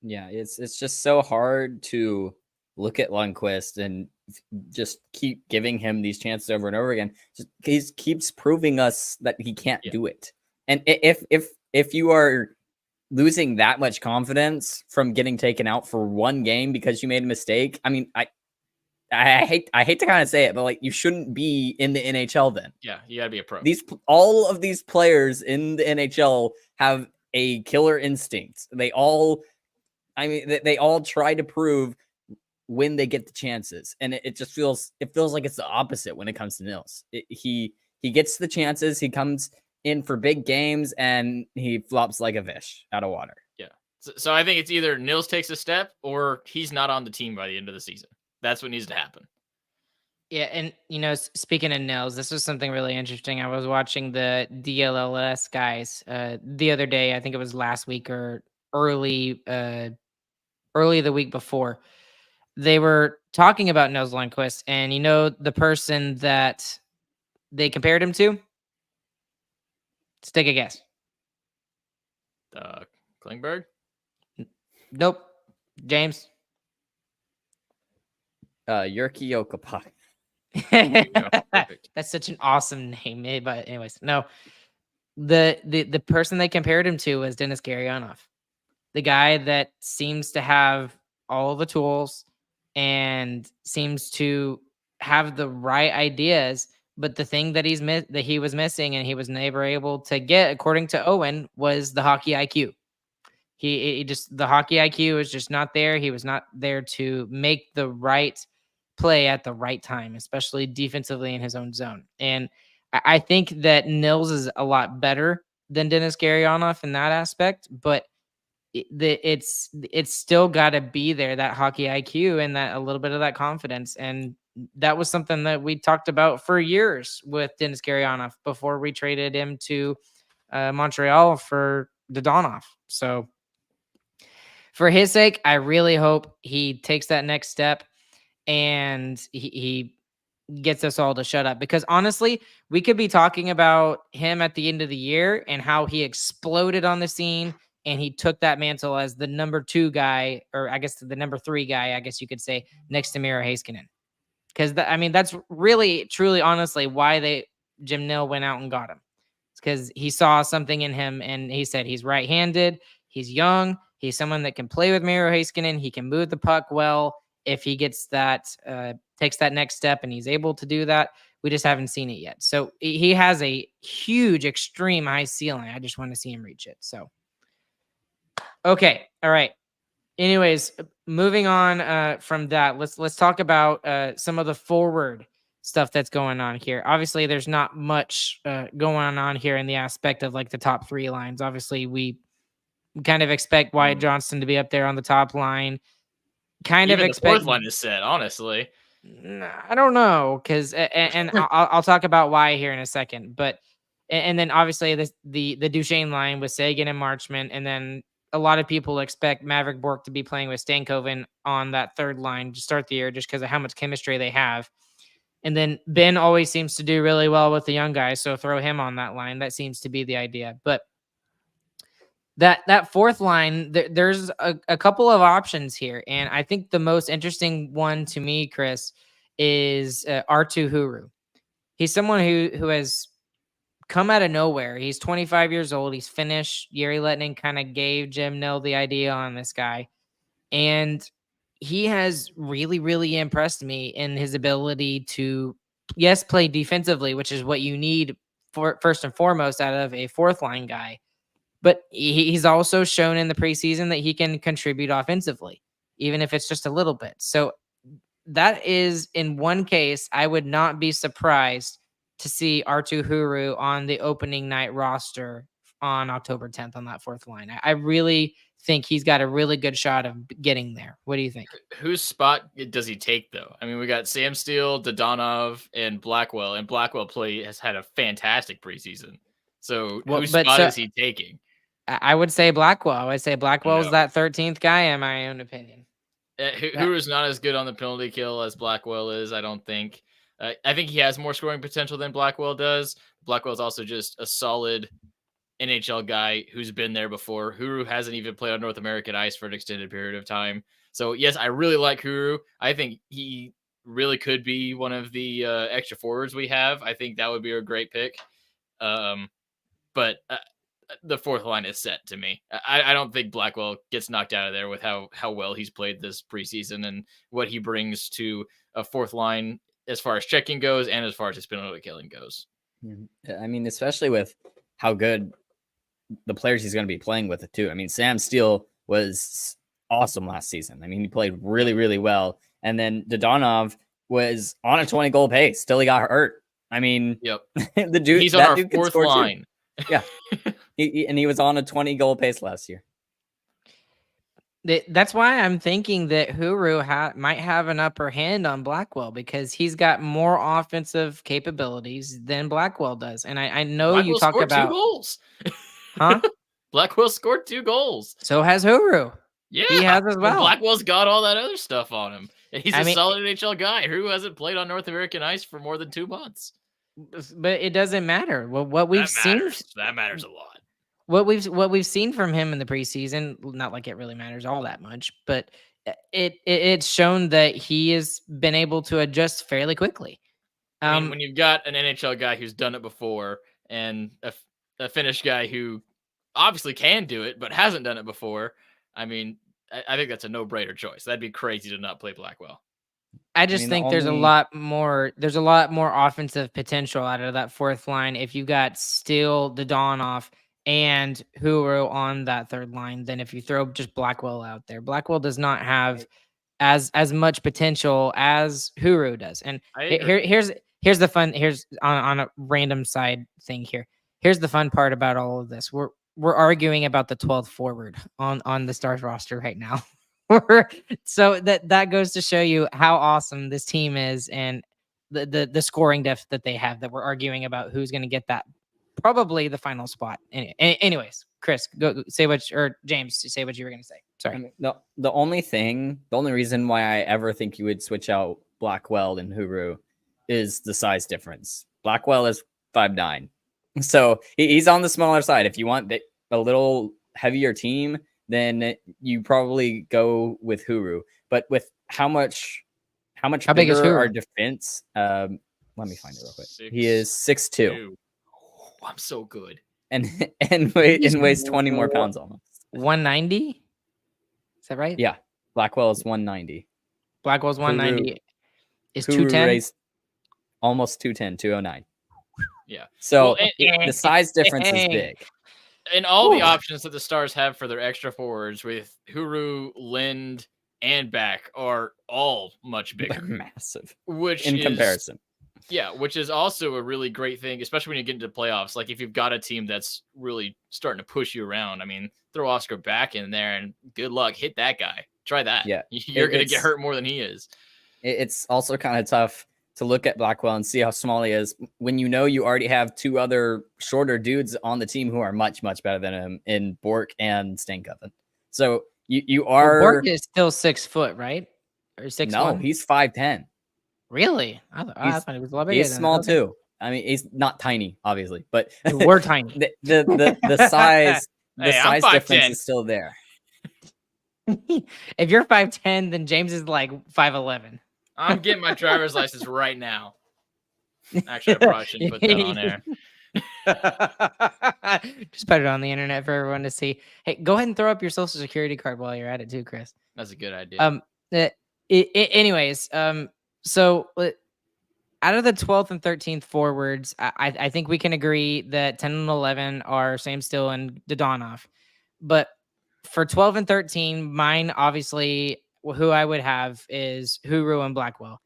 Speaker 3: Yeah, it's just so hard to look at Lundqvist and just keep giving him these chances over and over again. Just he keeps proving us that he can't do it. And if you are losing that much confidence from getting taken out for one game because you made a mistake, I mean, I hate to kind of say it, but like you shouldn't be in the NHL then.
Speaker 2: Yeah, you gotta be a pro.
Speaker 3: All of these players in the NHL have a killer instinct. They all try to prove when they get the chances, and it just feels like it's the opposite when it comes to Nils. He gets the chances, he comes in for big games, and he flops like a fish out of water.
Speaker 2: Yeah. So I think it's either Nils takes a step or he's not on the team by the end of the season. That's what needs to happen.
Speaker 1: Yeah, and speaking of Nils, this was something really interesting. I was watching the DLLS guys the other day. I think it was last week or early the week before. They were talking about Nils Lundqvist, and the person that they compared him to? Let's take a guess.
Speaker 2: Klingberg?
Speaker 1: Nope. James?
Speaker 3: Yurki Yokopai.
Speaker 1: That's such an awesome name. But anyways, no. The person they compared him to was Denis Gurianov, the guy that seems to have all the tools and seems to have the right ideas, but the thing that he was missing and he was never able to get, according to Owen, was the hockey IQ. He just, the hockey IQ was just not there. He was not there to make the right play at the right time, especially defensively in his own zone. And I think that Nils is a lot better than Denis Gurianov in that aspect, but it's still got to be there, that hockey IQ and that a little bit of that confidence. And that was something that we talked about for years with Denis Gurianov before we traded him to Montreal for Dodonov. So for his sake, I really hope he takes that next step and he gets us all to shut up, because honestly, we could be talking about him at the end of the year and how he exploded on the scene and he took that mantle as the number 2 guy, or I guess the number 3 guy, I guess you could say, next to Miro Heiskanen. Because that's really, truly, honestly, why Jim Nill went out and got him. It's because he saw something in him, and he said he's right-handed, he's young, he's someone that can play with Miro Heiskanen, he can move the puck well. If he gets that, takes that next step, and he's able to do that, we just haven't seen it yet. So he has a huge, extreme high ceiling. I just want to see him reach it. So, okay, all right. Anyways, moving on from that, let's talk about some of the forward stuff that's going on here. Obviously, there's not much going on here in the aspect of like the top 3 lines. Obviously, we kind of expect Wyatt Johnston to be up there on the top line. Kind
Speaker 2: Even
Speaker 1: of expect
Speaker 2: the 4th line is set, honestly.
Speaker 1: I don't know, because and I'll talk about why here in a second, but and then obviously the Duchesne line with Sagan and Marchment, and then a lot of people expect Maverick Bourque to be playing with Stankoven on that 3rd line to start the year, just because of how much chemistry they have. And then Ben always seems to do really well with the young guys, so throw him on that line. That seems to be the idea, but that 4th line, there's a couple of options here. And I think the most interesting one to me, Chris, is Arttu Huru. He's someone who has come out of nowhere. He's 25 years old. He's Finnish. Jari Lehtinen kind of gave Jim Nill the idea on this guy. And he has really, really impressed me in his ability to, yes, play defensively, which is what you need for first and foremost out of a 4th line guy. But he's also shown in the preseason that he can contribute offensively, even if it's just a little bit. So that is, in one case, I would not be surprised to see Arttu Huru on the opening night roster on October 10th on that 4th line. I really think he's got a really good shot of getting there. What do you think?
Speaker 2: Whose spot does he take, though? I mean, we got Sam Steele, Dodonov, and Blackwell has had a fantastic preseason. So whose spot is he taking?
Speaker 1: I would say Blackwell. I would say Blackwell's that 13th guy, in my own opinion.
Speaker 2: Who is not as good on the penalty kill as Blackwell is, I don't think. I think he has more scoring potential than Blackwell does. Blackwell is also just a solid NHL guy who's been there before. Huru hasn't even played on North American ice for an extended period of time. So yes, I really like Huru. I think he really could be one of the extra forwards we have. I think that would be a great pick. But the fourth line is set to me. I don't think Blackwell gets knocked out of there with how well he's played this preseason and what he brings to a fourth line as far as checking goes and as far as his penalty killing goes.
Speaker 3: I mean, especially with how good the players he's going to be playing with it too. I mean, Sam Steele was awesome last season. I mean, he played really, really well. And then Dodonov was on a 20-goal pace till he got hurt. I mean,
Speaker 2: yep,
Speaker 3: the dude,
Speaker 2: he's on our fourth line.
Speaker 3: Yeah, he was on a 20-goal pace last year.
Speaker 1: That's why I'm thinking that Huru might have an upper hand on Blackwell because he's got more offensive capabilities than Blackwell does. And I know
Speaker 2: Blackwell
Speaker 1: you talk
Speaker 2: scored
Speaker 1: about
Speaker 2: 2 goals.
Speaker 1: Huh?
Speaker 2: Blackwell scored 2 goals.
Speaker 1: So has Huru.
Speaker 2: Yeah,
Speaker 1: he has as well.
Speaker 2: Blackwell's got all that other stuff on him. He's a solid NHL guy who hasn't played on North American ice for more than 2 months.
Speaker 1: But it doesn't matter. Well, what we've seen
Speaker 2: that matters a lot.
Speaker 1: What we've seen from him in the preseason, not like it really matters all that much, but it's shown that he has been able to adjust fairly quickly.
Speaker 2: I mean, when you've got an NHL guy who's done it before and a Finnish guy who obviously can do it but hasn't done it before, I mean, I think that's a no-brainer choice. That'd be crazy to not play Blackwell.
Speaker 1: I think there's a lot more offensive potential out of that fourth line if you got Steele, Dodonov, and Huru on that third line than if you throw just Blackwell out there. Blackwell does not have as much potential as Huru does. And here's the fun. Here's on a random side thing here. Here's the fun part about all of this. We're arguing about the 12th forward on the Stars roster right now. So that goes to show you how awesome this team is and the scoring depth that they have, that we're arguing about who's going to get that probably the final spot. Anyways, Chris, go say or James, say what you were going to say. Sorry.
Speaker 3: I mean, the only reason why I ever think you would switch out Blackwell and Huru is the size difference. Blackwell is 5'9", so he's on the smaller side. If you want a little heavier team, then you probably go with Huru. But with how much
Speaker 1: big is Huru?
Speaker 3: Our defense? Let me find it real quick. He is 6'2".
Speaker 2: Oh, I'm so good.
Speaker 3: And weighs 20 more pounds almost.
Speaker 1: 190? Is that right?
Speaker 3: Yeah. Blackwell is 190.
Speaker 1: Blackwell's 190. Is
Speaker 3: Huru
Speaker 1: 210?
Speaker 3: Almost 210, 209.
Speaker 2: Yeah.
Speaker 3: So the size difference is big.
Speaker 2: And all the options that the Stars have for their extra forwards with Huru, Lind, and Back are all much bigger.
Speaker 3: They're massive.
Speaker 2: Comparison. Yeah, which is also a really great thing, especially when you get into playoffs. Like if you've got a team that's really starting to push you around. I mean, throw Oscar Back in there and good luck. Hit that guy. Try that.
Speaker 3: Yeah.
Speaker 2: You're going to get hurt more than he is.
Speaker 3: It's also kind of tough to look at Blackwell and see how small he is when you know you already have 2 other shorter dudes on the team who are much, much better than him in Bork and Stankoven. So you are...
Speaker 1: Bork is still 6 foot, right? Or 6'1"?
Speaker 3: No, he's 5'10".
Speaker 1: Really? I thought he was a lot bigger.
Speaker 3: He's small too. I mean, he's not tiny, obviously, but
Speaker 1: we're tiny.
Speaker 3: The size size
Speaker 2: I'm
Speaker 3: difference
Speaker 2: 5'10".
Speaker 3: is still there.
Speaker 1: If you're 5'10", then James is like 5'11".
Speaker 2: I'm getting my driver's license right now. Actually, I probably shouldn't put that on air.
Speaker 1: Just put it on the internet for everyone to see. Hey, go ahead and throw up your social security card while you're at it too, Chris.
Speaker 2: That's a good idea.
Speaker 1: Anyways, so out of the 12th and 13th forwards, I think we can agree that 10 and 11 are Sam Steele and Dodonov. But for 12 and 13, mine obviously who I would have is Huru and Blackwell.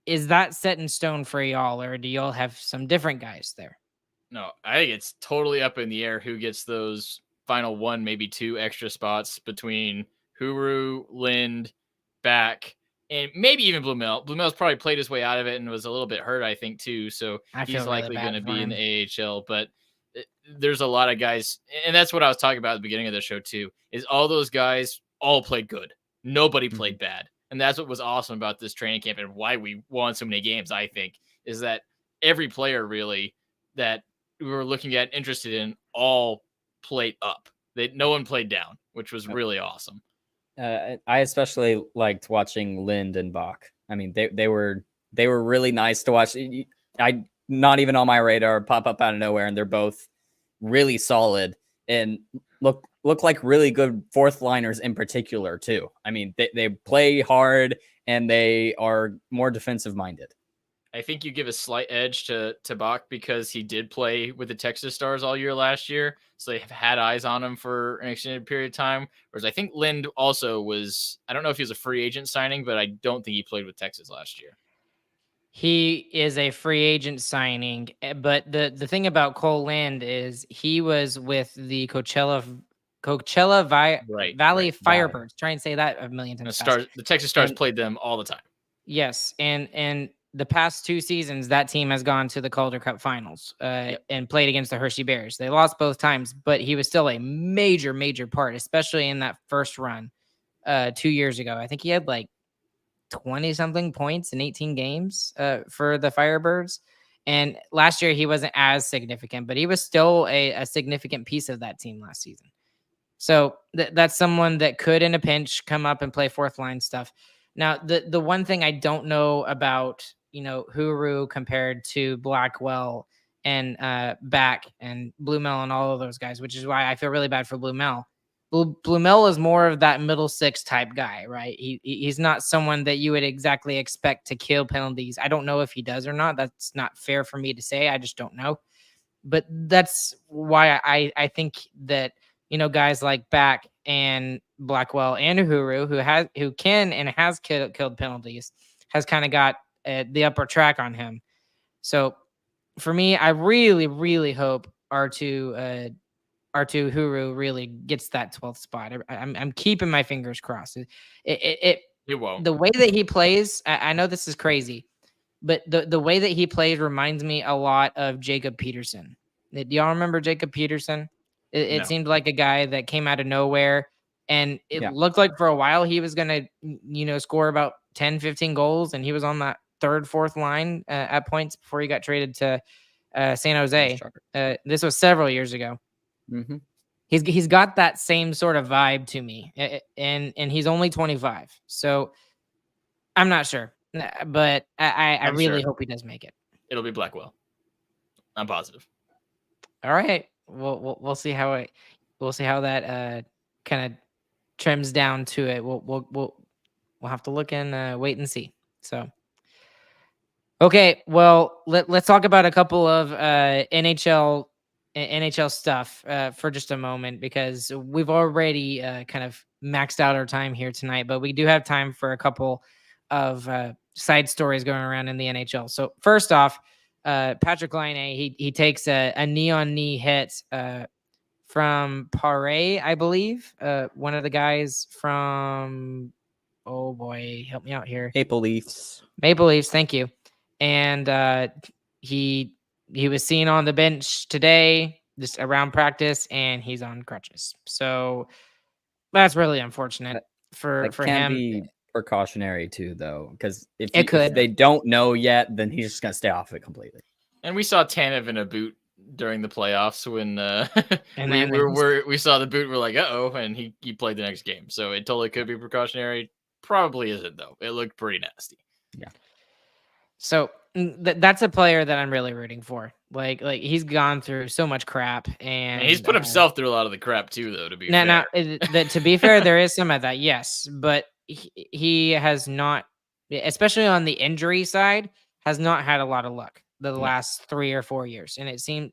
Speaker 1: Is that set in stone for y'all, or do y'all have some different guys there?
Speaker 2: No, I think it's totally up in the air who gets those final 1, maybe 2 extra spots between Huru, Lind, Back, and maybe even Blumel. Blumel's probably played his way out of it and was a little bit hurt, I think, too. So he's likely going to be in the AHL. But there's a lot of guys, and that's what I was talking about at the beginning of the show, too, is all those guys all played good. Nobody played bad. And that's what was awesome about this training camp and why we won so many games, I think, is that every player really that we were looking at, interested in, all played up. No one played down, which was really awesome.
Speaker 3: I especially liked watching Lind and Bach. I mean, they were really nice to watch. I not even on my radar, pop up out of nowhere, and they're both really solid and look like really good fourth liners in particular too. I mean, they play hard and they are more defensive minded.
Speaker 2: I think you give a slight edge to Bach because he did play with the Texas Stars all year last year, so they have had eyes on him for an extended period of time. Whereas I think Lind also was, I don't know if he was a free agent signing, but I don't think he played with Texas last year.
Speaker 1: He is a free agent signing, but the thing about Cole Lind is he was with the Coachella Valley Firebirds. Try and say that a million times.
Speaker 2: The Texas Stars played them all the time.
Speaker 1: Yes, and the past 2 seasons, that team has gone to the Calder Cup Finals and played against the Hershey Bears. They lost both times, but he was still a major part, especially in that first run 2 years ago. I think he had like 20-something points in 18 games for the Firebirds. And last year, he wasn't as significant, but he was still a significant piece of that team last season. So that's someone that could, in a pinch, come up and play fourth line stuff. Now, the one thing I don't know about, Huru compared to Blackwell and Back and Blumel and all of those guys, which is why I feel really bad for Blumel. Blumel is more of that middle six type guy, right? He's not someone that you would exactly expect to kill penalties. I don't know if he does or not. That's not fair for me to say. I just don't know. But that's why I think that, guys like Back and Blackwell and Uhuru, who can and has killed penalties, has kind of got the upper track on him. So for me, I really, really hope R2 Huru really gets that 12th spot. I'm keeping my fingers crossed. It
Speaker 2: won't.
Speaker 1: The way that he plays, I know this is crazy, but the way that he plays reminds me a lot of Jacob Peterson. Do y'all remember Jacob Peterson? It seemed like a guy that came out of nowhere, and it looked like for a while he was going to, score about 10, 15 goals, and he was on that third, fourth line at points before he got traded to San Jose. This was several years ago.
Speaker 3: Mm-hmm.
Speaker 1: He's got that same sort of vibe to me, and he's only 25, so I'm not sure, but I really hope he does make it.
Speaker 2: It'll be Blackwell. I'm positive.
Speaker 1: All right, we'll see how that kind of trims down to it. We'll have to look and wait and see. So. Okay, well, let's talk about a couple of NHL stuff for just a moment, because we've already kind of maxed out our time here tonight, but we do have time for a couple of side stories going around in the NHL. So first off, Patrick Laine, he takes a knee-on-knee hit from Paré, I believe, one of the guys from, oh boy, help me out here.
Speaker 3: Maple Leafs,
Speaker 1: thank you. And he was seen on the bench today, just around practice, and he's on crutches. So that's really unfortunate for him.
Speaker 3: Can be precautionary too, though, because if they don't know yet, then he's just gonna stay off it completely.
Speaker 2: And we saw Tanev in a boot during the playoffs when we saw the boot. We're like, uh-oh, and he played the next game. So it totally could be precautionary. Probably isn't, though. It looked pretty nasty.
Speaker 3: Yeah.
Speaker 1: So that's a player that I'm really rooting for. Like he's gone through so much crap, and
Speaker 2: he's put himself through a lot of the crap too, though. To be fair,
Speaker 1: to be fair, there is some of that, yes, but he has not, especially on the injury side, has not had a lot of luck the last 3 or 4 years, and it seemed,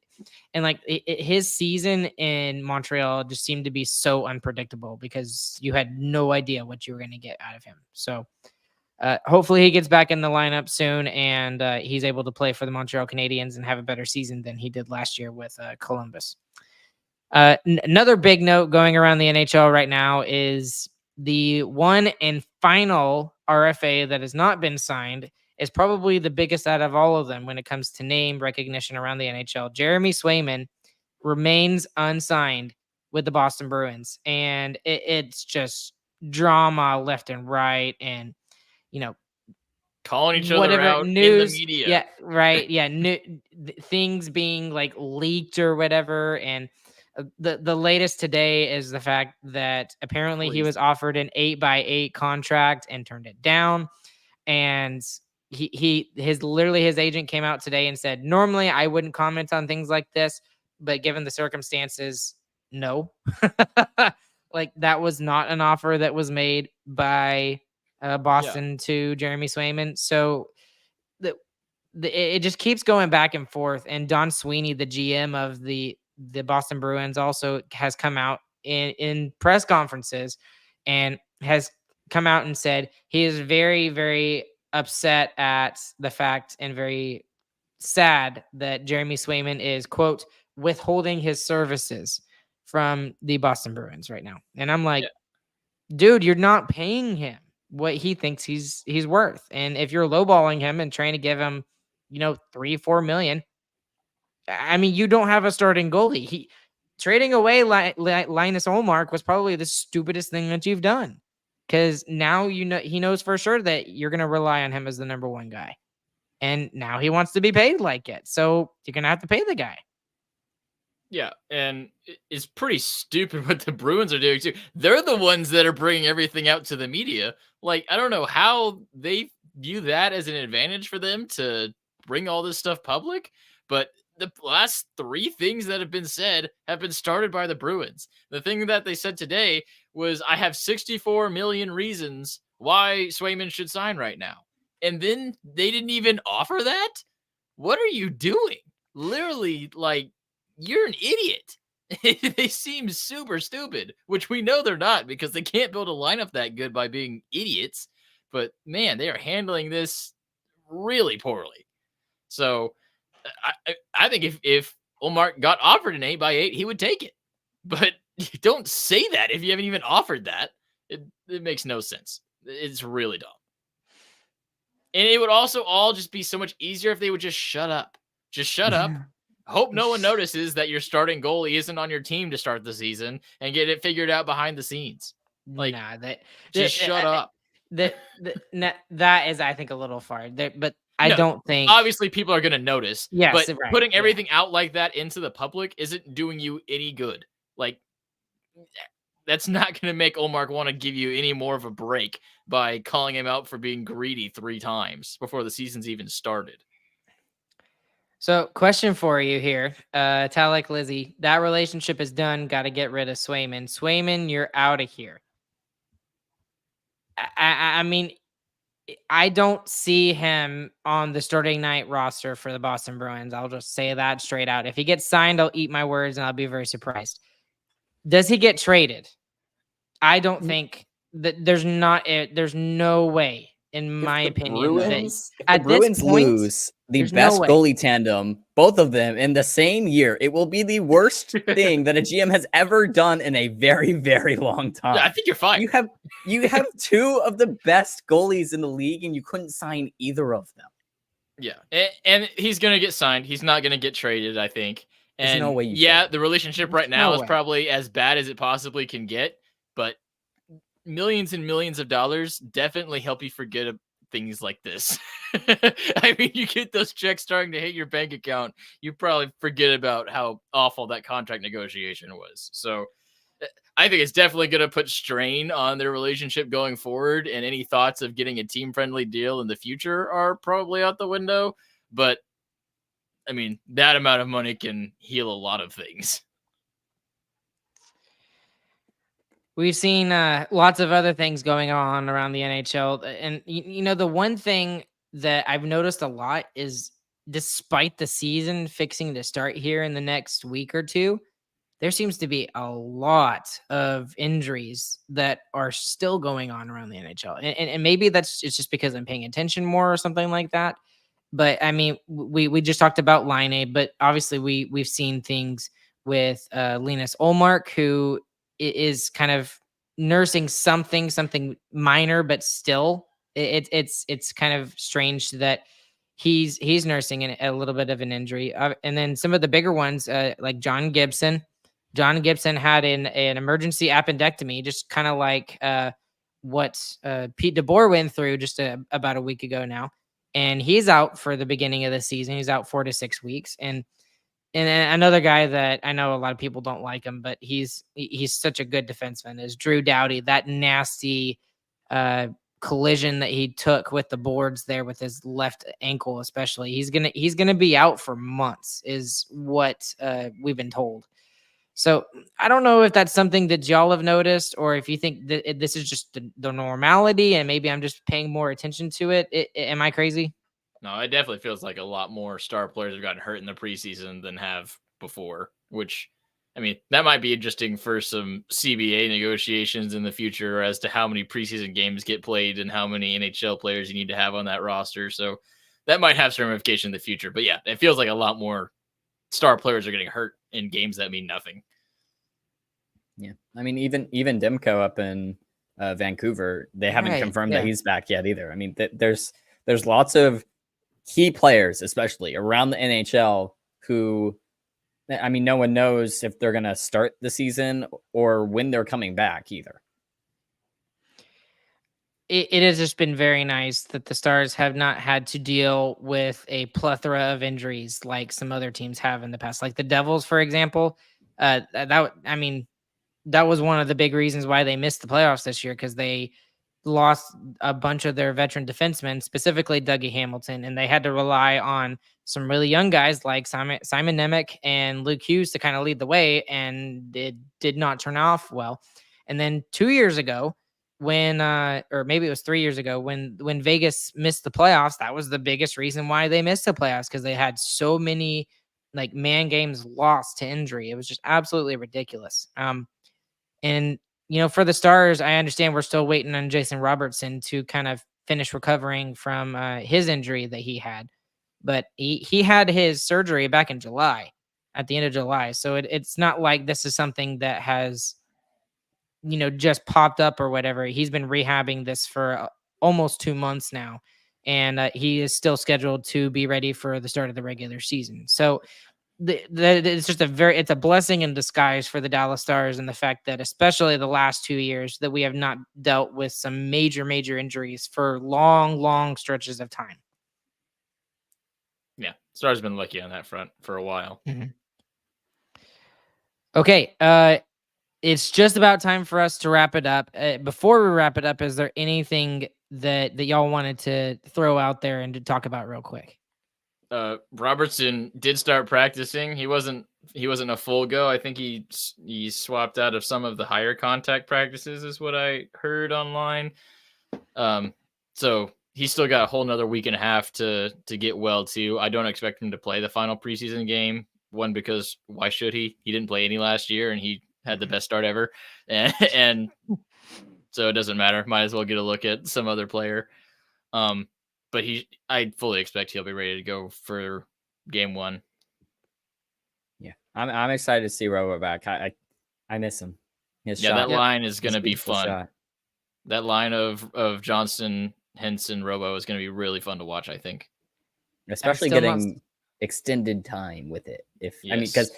Speaker 1: and like his season in Montreal just seemed to be so unpredictable because you had no idea what you were going to get out of him. So. Hopefully he gets back in the lineup soon, and he's able to play for the Montreal Canadiens and have a better season than he did last year with Columbus. Another big note going around the NHL right now is the one and final RFA that has not been signed is probably the biggest out of all of them when it comes to name recognition around the NHL. Jeremy Swayman remains unsigned with the Boston Bruins, and it's just drama left and right, and
Speaker 2: calling each other out news, in the media.
Speaker 1: Yeah, right. Yeah. Things being like leaked or whatever. And The latest today is the fact that apparently he was
Speaker 2: Crazy.
Speaker 1: offered an 8x8 contract and turned it down. And his agent came out today and said, normally I wouldn't comment on things like this, but given the circumstances, no. Like that was not an offer that was made by Boston to Jeremy Swayman. So it just keeps going back and forth. And Don Sweeney, the GM of the Boston Bruins, also has come out in press conferences and has come out and said he is very, very upset at the fact and very sad that Jeremy Swayman is, quote, withholding his services from the Boston Bruins right now. And I'm like, dude, you're not paying him what he thinks he's worth. And if you're lowballing him and trying to give him, 3-4 million, I mean, you don't have a starting goalie. He trading away Linus Olmark was probably the stupidest thing that you've done, because now he knows for sure that you're going to rely on him as the number one guy, and now he wants to be paid like it. So you're going to have to pay the guy.
Speaker 2: Yeah, and it's pretty stupid what the Bruins are doing too. They're the ones that are bringing everything out to the media. Like, I don't know how they view that as an advantage for them to bring all this stuff public, but the last 3 things that have been said have been started by the Bruins. The thing that they said today was, I have 64 million reasons why Swayman should sign right now. And then they didn't even offer that? What are you doing? Literally, like, you're an idiot. They seem super stupid, which we know they're not, because they can't build a lineup that good by being idiots. But man, they are handling this really poorly. So I think if Omar got offered an 8x8, he would take it. But you don't say that if you haven't even offered that. It makes no sense. It's really dumb. And it would also all just be so much easier if they would just shut up. Just shut up. Hope no one notices that your starting goalie isn't on your team to start the season, and get it figured out behind the scenes. Like, just shut up.
Speaker 1: That is, I think, a little far. But I
Speaker 2: No,
Speaker 1: don't think.
Speaker 2: Obviously, people are going to notice.
Speaker 1: Yes,
Speaker 2: but
Speaker 1: right,
Speaker 2: putting everything out like that into the public isn't doing you any good. Like, that's not going to make Omar want to give you any more of a break by calling him out for being greedy 3 times before the season's even started.
Speaker 1: So, question for you here, Talek Lizzie. That relationship is done. Got to get rid of Swayman. Swayman, you're out of here. I mean, I don't see him on the starting night roster for the Boston Bruins. I'll just say that straight out. If he gets signed, I'll eat my words and I'll be very surprised. Does he get traded? I don't think that there's no way, in my opinion,
Speaker 3: if the Bruins lose the best goalie tandem, both of them in the same year, it will be the worst thing that a GM has ever done in a very, very long time.
Speaker 2: Yeah, I think you're fine.
Speaker 3: You have 2 of the best goalies in the league, and you couldn't sign either of them.
Speaker 2: Yeah, and he's gonna get signed. He's not gonna get traded, I think. And
Speaker 3: there's no way
Speaker 2: the relationship right now is probably as bad as it possibly can get, but millions and millions of dollars definitely help you forget things like this. I mean, you get those checks starting to hit your bank account, you probably forget about how awful that contract negotiation was. So I think it's definitely going to put strain on their relationship going forward, and any thoughts of getting a team-friendly deal in the future are probably out the window. But I mean, that amount of money can heal a lot of things.
Speaker 1: We've seen lots of other things going on around the NHL. And, the one thing that I've noticed a lot is, despite the season fixing to start here in the next week or two, there seems to be a lot of injuries that are still going on around the NHL. And maybe it's just because I'm paying attention more or something like that. But I mean, we just talked about Line, but obviously we've seen things with Linus Olmark, who is kind of nursing something minor, but still it's kind of strange that he's nursing a little bit of an injury. And then some of the bigger ones, like John Gibson had an emergency appendectomy, just kind of like what Pete DeBoer went through just about a week ago now. And he's out for the beginning of the season. He's out 4 to 6 weeks. And And another guy that I know a lot of people don't like him, but he's such a good defenseman is Drew Doughty. That nasty collision that he took with the boards there with his left ankle, especially, he's gonna be out for months, is what we've been told. So I don't know if that's something that y'all have noticed, or if you think that this is just the normality, and maybe I'm just paying more attention to it. Am I crazy?
Speaker 2: No, it definitely feels like a lot more star players have gotten hurt in the preseason than have before, which, I mean, that might be interesting for some CBA negotiations in the future as to how many preseason games get played and how many NHL players you need to have on that roster. So that might have some ramification in the future. But yeah, it feels like a lot more star players are getting hurt in games that mean nothing.
Speaker 3: Yeah. I mean, even Demko up in Vancouver, they haven't confirmed that he's back yet either. I mean, there's lots of key players, especially around the NHL, who, I mean, no one knows if they're going to start the season or when they're coming back either.
Speaker 1: It has just been very nice that the Stars have not had to deal with a plethora of injuries like some other teams have in the past. Like the Devils, for example, that was one of the big reasons why they missed the playoffs this year, because they lost a bunch of their veteran defensemen, specifically Dougie Hamilton, and they had to rely on some really young guys like Simon Nemec and Luke Hughes to kind of lead the way, and it did not turn off well. And then 2 years ago, when or maybe it was 3 years ago, when Vegas missed the playoffs, that was the biggest reason why they missed the playoffs, because they had so many like man games lost to injury. It was just absolutely ridiculous. And for the Stars, I understand we're still waiting on Jason Robertson to kind of finish recovering from his injury that he had, but he had his surgery back in July, at the end of July. So it's not like this is something that has, just popped up or whatever. He's been rehabbing this for almost 2 months now, and he is still scheduled to be ready for the start of the regular season. So it's just it's a blessing in disguise for the Dallas Stars, and the fact that especially the last 2 years that we have not dealt with some major injuries for long stretches of time.
Speaker 2: Yeah, Stars been lucky on that front for a while.
Speaker 1: Mm-hmm. Okay, it's just about time for us to wrap it up. Before we wrap it up, is there anything that y'all wanted to throw out there and to talk about real quick?
Speaker 2: Robertson did start practicing. He wasn't a full go. I think he swapped out of some of the higher contact practices, is what I heard online. So he's still got a whole nother week and a half to get well too. I don't expect him to play the final preseason game. One, because why should he? He didn't play any last year, and he had the best start ever, and so it doesn't matter. Might as well get a look at some other player. But I fully expect he'll be ready to go for game 1.
Speaker 3: Yeah, I'm excited to see Robo back. I miss him.
Speaker 2: That line is going to be fun. Shot. That line of Johnston, Henson, Robo is going to be really fun to watch, I think.
Speaker 3: Especially getting extended time with it. I mean, because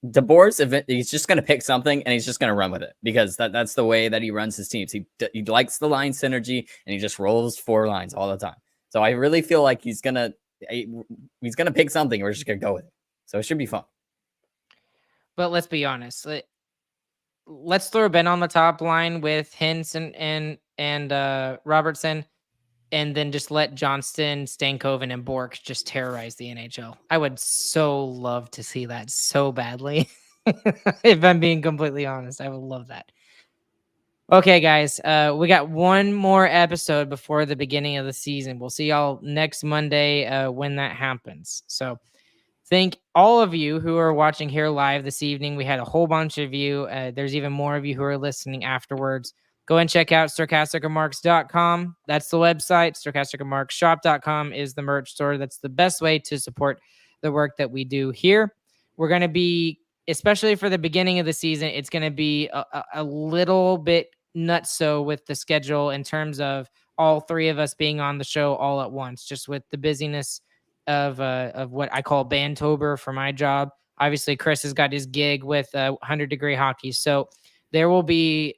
Speaker 3: DeBoer's event, he's just going to pick something and he's just going to run with it, because that's the way that he runs his teams. He likes the line synergy, and he just rolls 4 lines all the time. So I really feel like he's gonna pick something. We're just gonna go with it. So it should be fun.
Speaker 1: But let's be honest. Let's throw Ben on the top line with Henson and Robertson, and then just let Johnston, Stankoven, and Bork just terrorize the NHL. I would so love to see that so badly. If I'm being completely honest, I would love that. Okay, guys, we got one more episode before the beginning of the season. We'll see y'all next Monday when that happens. So thank all of you who are watching here live this evening. We had a whole bunch of you. There's even more of you who are listening afterwards. Go and check out sarcasticremarks.com. That's the website. Sarcasticremarksshop.com is the merch store. That's the best way to support the work that we do here. We're going to be, especially for the beginning of the season, it's going to be a little bit nutso with the schedule in terms of all 3 of us being on the show all at once, just with the busyness of what I call Bandtober for my job. Obviously, Chris has got his gig with 100 Degree Hockey, so there will be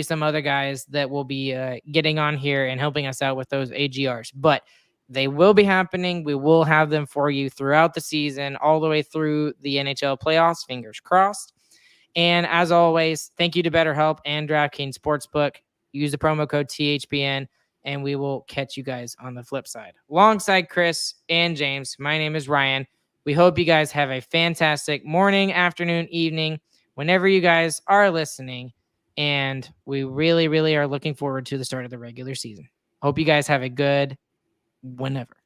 Speaker 1: some other guys that will be getting on here and helping us out with those AGRs. But They will be happening. We will have them for you throughout the season, all the way through the NHL playoffs. Fingers crossed. And as always, thank you to BetterHelp and DraftKings Sportsbook. Use the promo code THPN, and we will catch you guys on the flip side. Alongside Chris and James, my name is Ryan. We hope you guys have a fantastic morning, afternoon, evening, whenever you guys are listening. And we really, really are looking forward to the start of the regular season. Hope you guys have a good whenever.